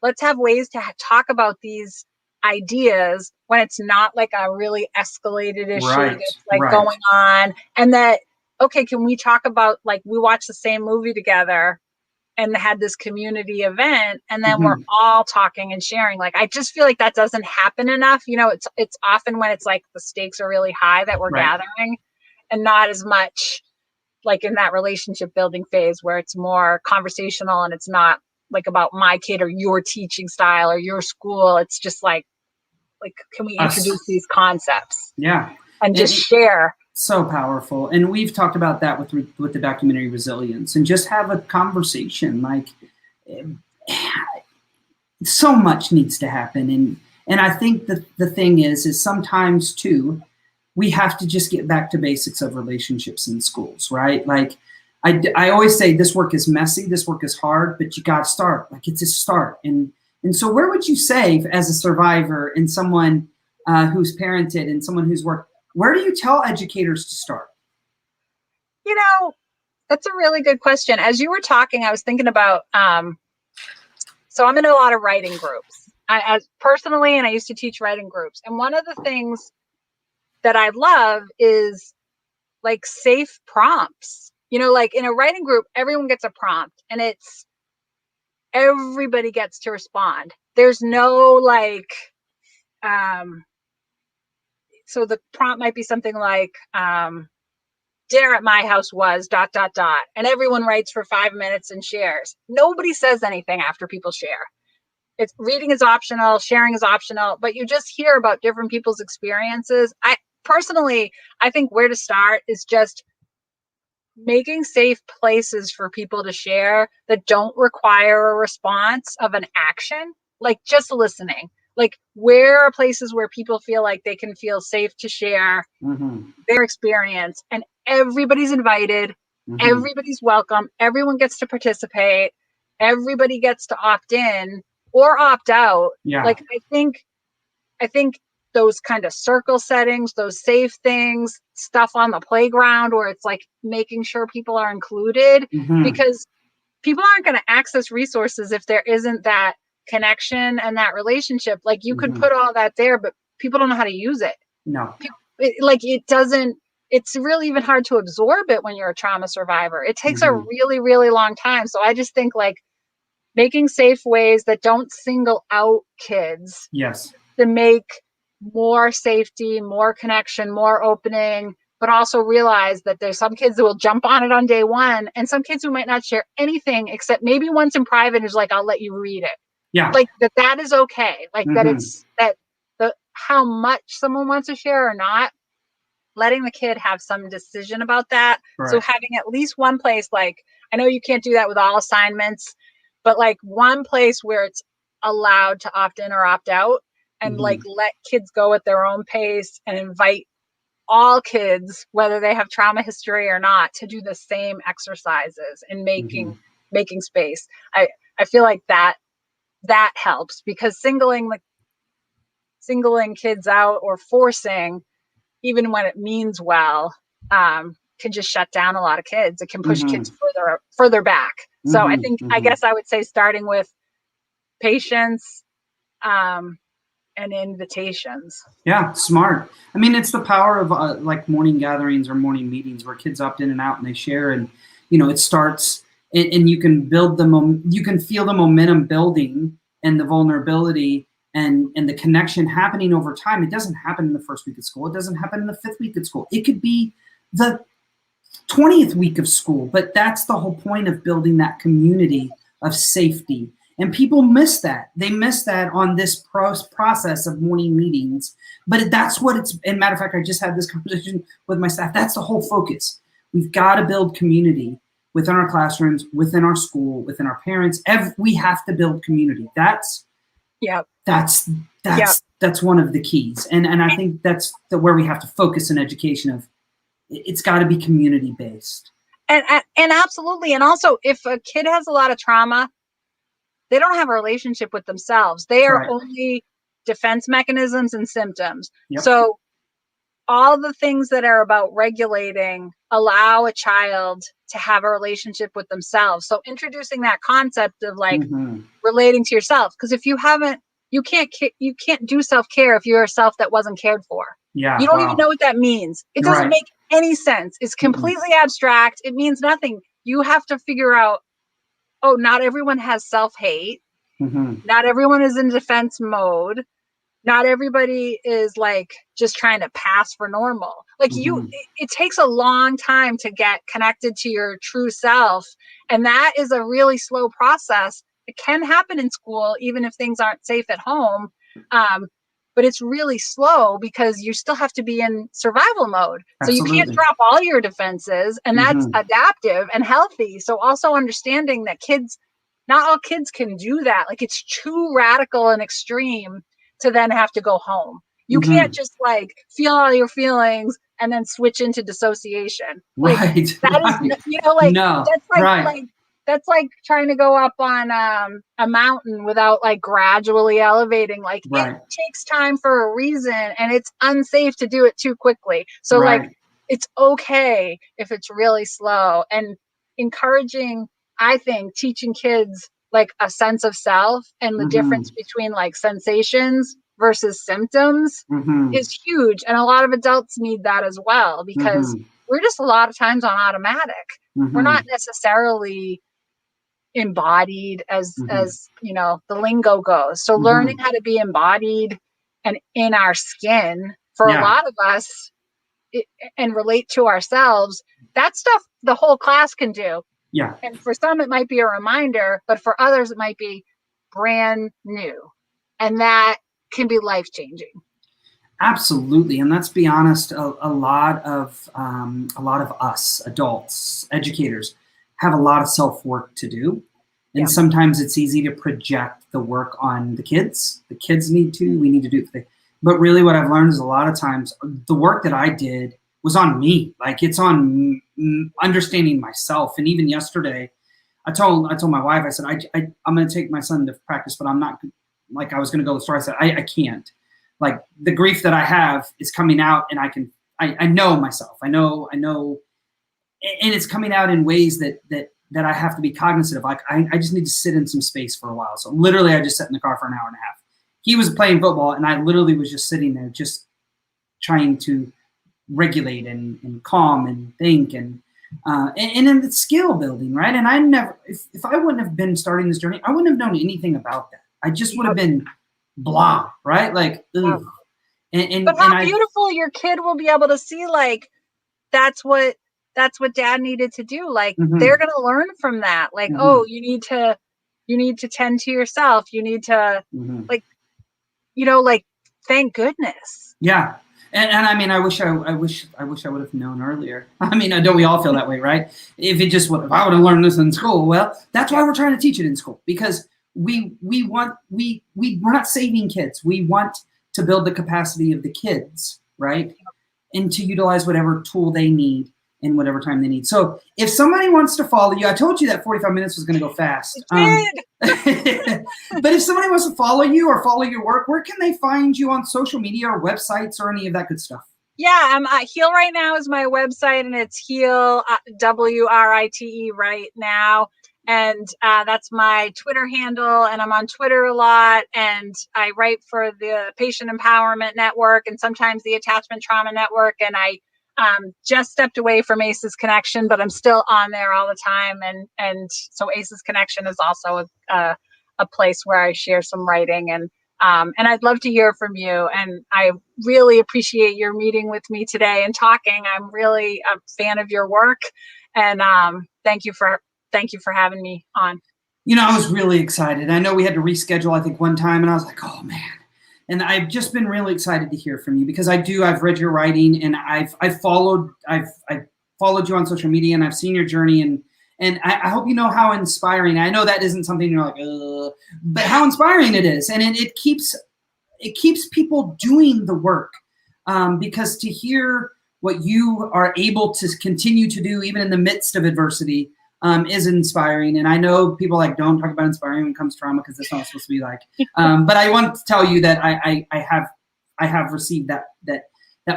B: let's have ways to talk about these ideas when it's not like a really escalated issue that's like going on. And that, okay, can we talk about, like, we watched the same movie together and had this community event, and then we're all talking and sharing. Like, I just feel like that doesn't happen enough. It's often when it's like the stakes are really high that we're gathering, and not as much like in that relationship building phase where it's more conversational and it's not like about my kid or your teaching style or your school. It's just like, can we introduce these concepts?
A: Yeah.
B: And just share.
A: So powerful. And we've talked about that with the documentary Resilience, and just have a conversation. Like, so much needs to happen. And I think the thing is sometimes too, we have to just get back to basics of relationships in schools, right? Like I always say, this work is messy, this work is hard, but you got to start. Like, it's a start. And so where would you say, as a survivor and someone who's parented and someone who's worked, where do you tell educators to start?
B: That's a really good question. As you were talking, I was thinking about, so I'm in a lot of writing groups personally, and I used to teach writing groups. And one of the things that I love is like safe prompts. Like in a writing group, everyone gets a prompt, and everybody gets to respond. There's no like, so the prompt might be something like, dinner at my house was ... And everyone writes for 5 minutes and shares. Nobody says anything after people share. Reading is optional, sharing is optional, but you just hear about different people's experiences. I think where to start is just making safe places for people to share that don't require a response of an action, like just listening. Like, where are places where people feel like they can feel safe to share their experience, and everybody's invited, everybody's welcome, everyone gets to participate, everybody gets to opt in or opt out.
A: Yeah.
B: Like, I think those kind of circle settings, those safe things, stuff on the playground where it's like making sure people are included, because people aren't going to access resources if there isn't that connection and that relationship. Like, you could put all that there, but people don't know how to use it.
A: No.
B: It's really even hard to absorb it when you're a trauma survivor. It takes a really, really long time. So I just think like making safe ways that don't single out kids.
A: Yes.
B: To make more safety, more connection, more opening, but also realize that there's some kids that will jump on it on day one, and some kids who might not share anything except maybe once in private is like, I'll let you read it.
A: Yeah.
B: Like that is okay. Like that it's how much someone wants to share or not, letting the kid have some decision about that. Right. So having at least one place, like, I know you can't do that with all assignments, but like one place where it's allowed to opt in or opt out, and like let kids go at their own pace, and invite all kids, whether they have trauma history or not, to do the same exercises and making space. I feel like that helps, because singling singling kids out or forcing, even when it means well, can just shut down a lot of kids. It can push kids further back. So I guess I would say starting with patience and invitations.
A: Yeah, smart. I mean, it's the power of like morning gatherings or morning meetings where kids opt in and out and they share, and it starts, and you can build you can feel the momentum building and the vulnerability and the connection happening over time. It doesn't happen in the first week of school. It doesn't happen in the 5th week of school. It could be the 20th week of school, but that's the whole point of building that community of safety. And people miss that. They miss that on this process of morning meetings. But that's what it's, and matter of fact, I just had this conversation with my staff. That's the whole focus. We've got to build community within our classrooms, within our school, within our parents. We have to build community. That's one of the keys. And I think that's where we have to focus in education of, it's got to be community based.
B: And absolutely. And also, if a kid has a lot of trauma, they don't have a relationship with themselves. They are only defense mechanisms and symptoms. Yep. So all the things that are about regulating allow a child to have a relationship with themselves. So introducing that concept of like relating to yourself, because if you haven't, you can't do self-care if you're a self that wasn't cared for.
A: Yeah,
B: you don't even know what that means. It doesn't make any sense. It's completely abstract. It means nothing. You have to figure out, oh, not everyone has self-hate. Not everyone is in defense mode. Not everybody is like just trying to pass for normal. Like it takes a long time to get connected to your true self. And that is a really slow process. It can happen in school, even if things aren't safe at home. But it's really slow because you still have to be in survival mode.
A: Absolutely.
B: So you can't drop all your defenses, and that's adaptive and healthy. So also understanding that not all kids can do that. Like it's too radical and extreme to then have to go home. You can't just like feel all your feelings and then switch into dissociation. Like that is, that's like trying to go up on a mountain without like gradually elevating. Like it takes time for a reason, and it's unsafe to do it too quickly. So like it's okay if it's really slow, and encouraging, I think, teaching kids like a sense of self and the difference between like sensations versus symptoms is huge. And a lot of adults need that as well, because we're just a lot of times on automatic. We're not necessarily embodied as the lingo goes. So learning how to be embodied and in our skin for a lot of us and relate to ourselves, that stuff the whole class can do.
A: Yeah.
B: And for some, it might be a reminder, but for others, it might be brand new. And that can be life-changing.
A: Absolutely. And let's be honest, a lot of us adults, educators, have a lot of self-work to do. And sometimes it's easy to project the work on the kids. The kids we need to do it. But really what I've learned is a lot of times the work that I did was on me. Like it's on understanding myself. And even yesterday, I told my wife, I said, I'm going to take my son to practice, but I'm not, like I was going to go to the store. I said, I can't. Like the grief that I have is coming out, and I know myself. I know, and it's coming out in ways that I have to be cognizant of. Like I just need to sit in some space for a while. So literally I just sat in the car for an hour and a half. He was playing football, and I literally was just sitting there, just trying to regulate and calm and think and then the skill building, right? And I never, if I wouldn't have been starting this journey, I wouldn't have known anything about that. I just would have been blah, right? Like, ugh.
B: But how beautiful your kid will be able to see, like, that's what dad needed to do. Like they're going to learn from that. Like, oh, you need to tend to yourself. You need to like thank goodness.
A: Yeah. And I mean, I wish I would have known earlier. I mean, don't we all feel that way, right? If I would have learned this in school, well, that's why we're trying to teach it in school, because we're not saving kids. We want to build the capacity of the kids, right? And to utilize whatever tool they need in whatever time they need. So if somebody wants to follow you, I told you that 45 minutes was going to go fast. But if somebody wants to follow you or follow your work, where can they find you on social media or websites or any of that good stuff?
B: Yeah, I'm Heal Right Now is my website, and it's Heal WRITE Right Now, and that's my Twitter handle. And I'm on Twitter a lot, and I write for the Patient Empowerment Network and sometimes the Attachment Trauma Network. And I just stepped away from ACEs Connection, but I'm still on there all the time. And so ACEs Connection is also a place where I share some writing, and I'd love to hear from you. And I really appreciate your meeting with me today and talking. I'm really a fan of your work, and thank you for having me on.
A: You know, I was really excited. I know we had to reschedule, I think, one time, and I was like, oh man. And I've just been really excited to hear from you, because I've read your writing, and I've followed you on social media, and I've seen your journey, and I hope you know how inspiring. I know that isn't something you're like, but how inspiring it is. And it keeps people doing the work, because to hear what you are able to continue to do, even in the midst of adversity, is inspiring. And I know people like, don't talk about inspiring when it comes to trauma, because that's not supposed to be like, but I want to tell you that I have received that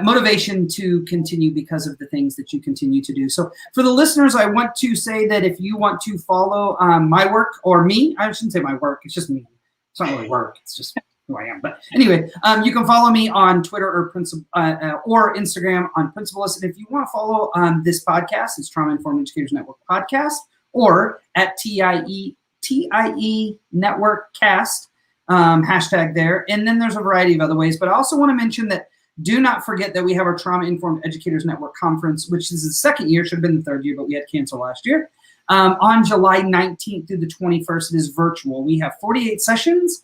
A: motivation to continue because of the things that you continue to do. So for the listeners, I want to say that if you want to follow my work, or me, I shouldn't say my work, it's just me. It's not really work, it's just who I am. But anyway, you can follow me on Twitter or Instagram on Principalist. And if you want to follow this podcast, it's Trauma Informed Educators Network Podcast, or at TIE Network Cast, hashtag there. And then there's a variety of other ways. But I also want to mention that do not forget that we have our Trauma Informed Educators Network Conference, which is the second year, should have been the third year, but we had to cancel last year. On July 19th through the 21st, it is virtual. We have 48 sessions.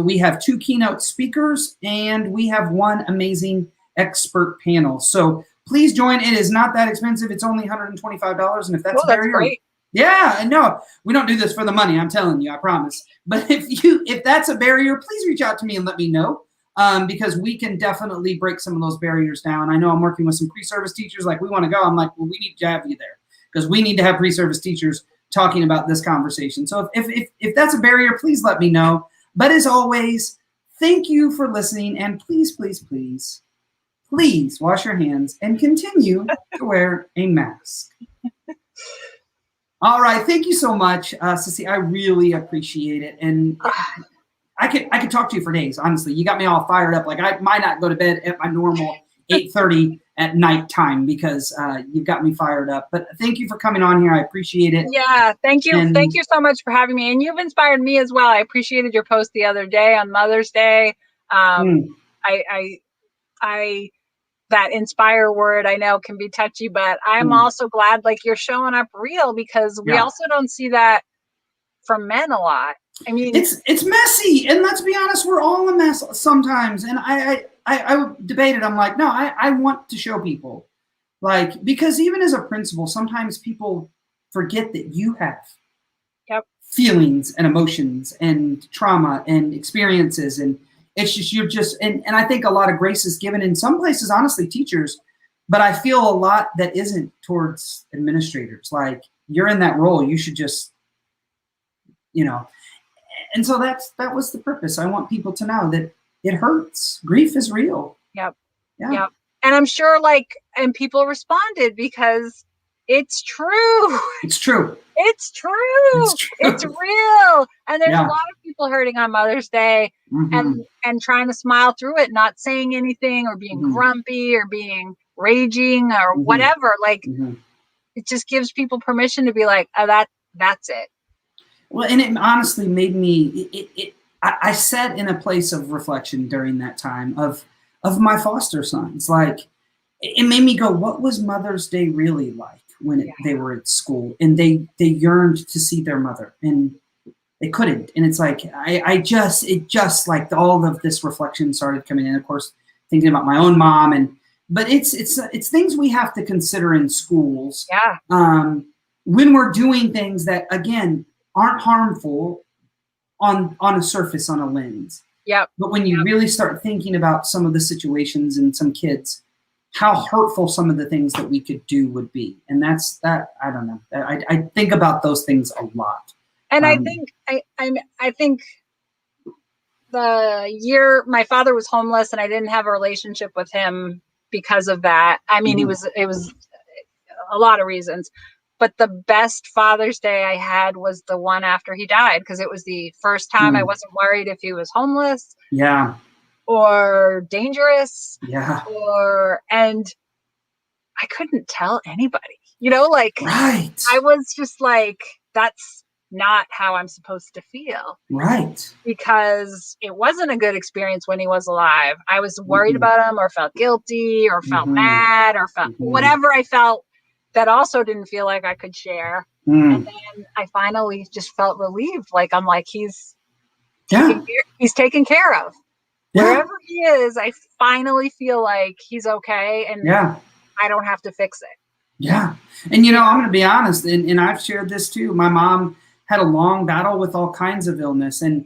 A: We have 2 keynote speakers, and we have 1 amazing expert panel. So please join. It is not that expensive. It's only $125. And if that's
B: that's great.
A: Yeah, no, we don't do this for the money. I'm telling you, I promise. But if that's a barrier, please reach out to me and let me know. Because we can definitely break some of those barriers down. I know I'm working with some pre-service teachers, like, we want to go. I'm like, well, we need to have you there, because we need to have pre-service teachers talking about this conversation. So if that's a barrier, please let me know. But as always, thank you for listening, and please, please, please, please wash your hands and continue to wear a mask. All right, thank you so much, Cissy. I really appreciate it. And I could talk to you for days, honestly. You got me all fired up. Like, I might not go to bed at my normal 8:30 at night time, because you've got me fired up. But thank you for coming on here. I appreciate it.
B: Yeah, thank you. Thank you so much for having me. And you've inspired me as well. I appreciated your post the other day on Mother's Day. That inspire word, I know, can be touchy, but I'm also glad, like, you're showing up real, because we also don't see that from men a lot. I mean,
A: it's messy, and let's be honest, we're all a mess sometimes. And I debated. I'm like, no, I want to show people, like, because even as a principal, sometimes people forget that you have feelings and emotions and trauma and experiences, and it's just and I think a lot of grace is given in some places, honestly, teachers, but I feel a lot that isn't towards administrators. Like, you're in that role, you should just, and so that was the purpose. I want people to know that it hurts. Grief is real.
B: Yep. And I'm sure, and people responded, because it's true.
A: It's true.
B: It's true. It's real. And there's a lot of people hurting on Mother's Day, and trying to smile through it, not saying anything, or being grumpy, or being raging, or whatever. It just gives people permission to be like, oh, that's it.
A: Well, and it honestly made me, I sat in a place of reflection during that time of my foster sons. Like, it made me go, what was Mother's Day really like when they were at school, and they yearned to see their mother, and they couldn't. And it's like, it just like all of this reflection started coming in, of course, thinking about my own mom. But it's things we have to consider in schools. When we're doing things that, again, aren't harmful on a surface, on a lens. But when you really start thinking about some of the situations and some kids how hurtful some of the things that we could do would be. And that's that. I don't know. I think about those things a lot.
B: And I think the year my father was homeless and I didn't have a relationship with him because of that. I mean, it was a lot of reasons, but the best Father's Day I had was the one after he died, because it was the first time I wasn't worried if he was homeless.
A: Yeah.
B: Or dangerous.
A: Yeah.
B: And I couldn't tell anybody, like,
A: right.
B: I was just like, that's not how I'm supposed to feel.
A: Right.
B: Because it wasn't a good experience when he was alive. I was worried about him, or felt guilty, or felt mad, or felt whatever I felt that also didn't feel like I could share. And then I finally just felt relieved. Like, I'm like, he's taken care of. Wherever he is, I finally feel like he's okay, and I don't have to fix it.
A: Yeah. And, I'm going to be honest, and I've shared this too. My mom had a long battle with all kinds of illness. And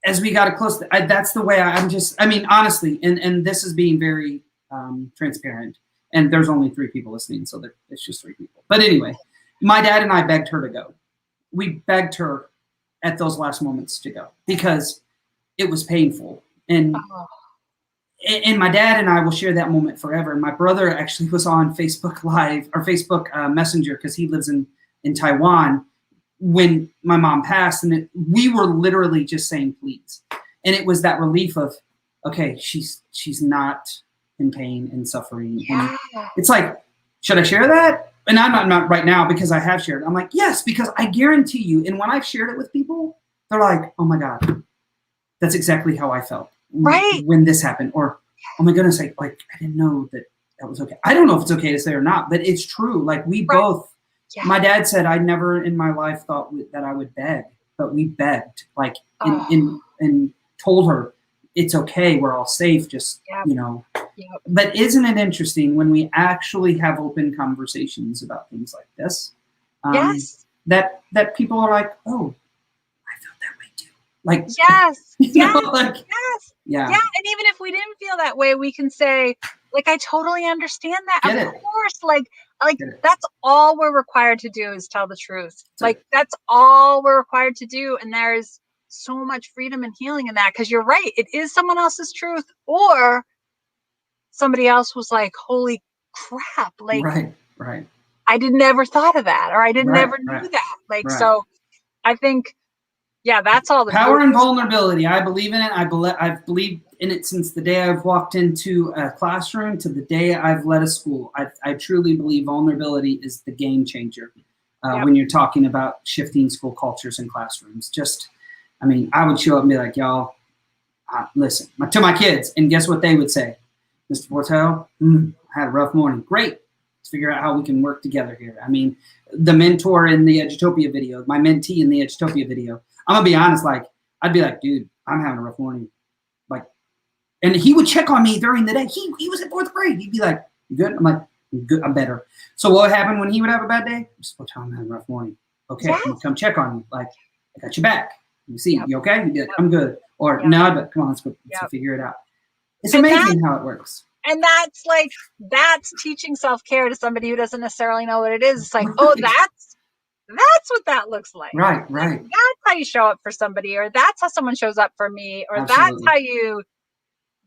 A: as we got close, that's the way honestly, and this is being very transparent. And there's only 3 people listening, so it's just 3 people. But anyway, my dad and I begged her to go. We begged her at those last moments to go because it was painful. And my dad and I will share that moment forever. And my brother actually was on Facebook Live or Facebook Messenger, because he lives in Taiwan, when my mom passed. And we were literally just saying, please. And it was that relief of, okay, she's not in pain and suffering.
B: Yeah.
A: And it's like, should I share that? And I'm not right now, because I have shared. I'm like, yes, because I guarantee you. And when I've shared it with people, they're like, oh my God, that's exactly how I felt.
B: Right.
A: When this happened, or, oh my goodness, I didn't know that was okay. I don't know if it's okay to say or not, but it's true. Like, we both, my dad said, I never in my life thought that I would beg, but we begged, like, and told her it's okay. We're all safe. Just, but isn't it interesting when we actually have open conversations about things like this? That people are like, oh, I felt that way too. Like,
B: yes.
A: Like,
B: yes.
A: Yeah.
B: Yeah. And even if we didn't feel that way, we can say, like, I totally understand that. Of course. Like that's all we're required to do, is tell the truth. That's all we're required to do. And there's so much freedom and healing in that, because you're right. It is someone else's truth, or somebody else was like, holy crap. Like,
A: right.
B: I never thought of that, or I never knew that. Like, so I think, that's all the
A: power and vulnerability. I believe in it. I've believed in it since the day I've walked into a classroom to the day I've led a school. I truly believe vulnerability is the game changer when you're talking about shifting school cultures and classrooms. I would show up and be like, y'all, listen to my kids, and guess what they would say? Mr. Portel, I had a rough morning. Great. Let's figure out how we can work together here. I mean, the mentor in the Edutopia video, my mentee in the Edutopia video, I'm gonna be honest, like, I'd be like, dude, I'm having a rough morning. Like, and he would check on me during the day. He was in 4th grade. He'd be like, you good? I'm like, I'm good, I'm better. So what would happen when he would have a bad day? Just go tell him I'm having a rough morning. Okay, I'm gonna come check on you. Like, I got your back. You see, you okay? He'd be like, I'm good. Or no, but come on, let's figure it out. It's amazing how it works.
B: And that's teaching self-care to somebody who doesn't necessarily know what it is. It's like, oh, that's what that looks like.
A: Right.
B: That's how you show up for somebody, or that's how someone shows up for me, or
A: Absolutely.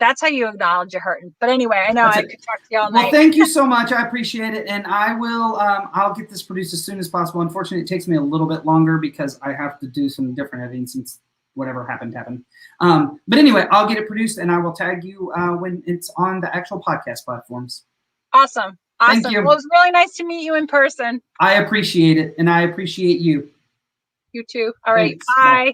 B: that's how you acknowledge you're hurting. But anyway, I know I could talk to you all night.
A: Well, thank you so much. I appreciate it. And I will, I'll get this produced as soon as possible. Unfortunately, it takes me a little bit longer because I have to do some different editing since whatever happened. But anyway, I'll get it produced and I will tag you when it's on the actual podcast platforms.
B: Awesome.
A: Thank you.
B: Well, it was really nice to meet you in person.
A: I appreciate it. And I appreciate you.
B: You too. All right.
A: Thanks.
B: Bye.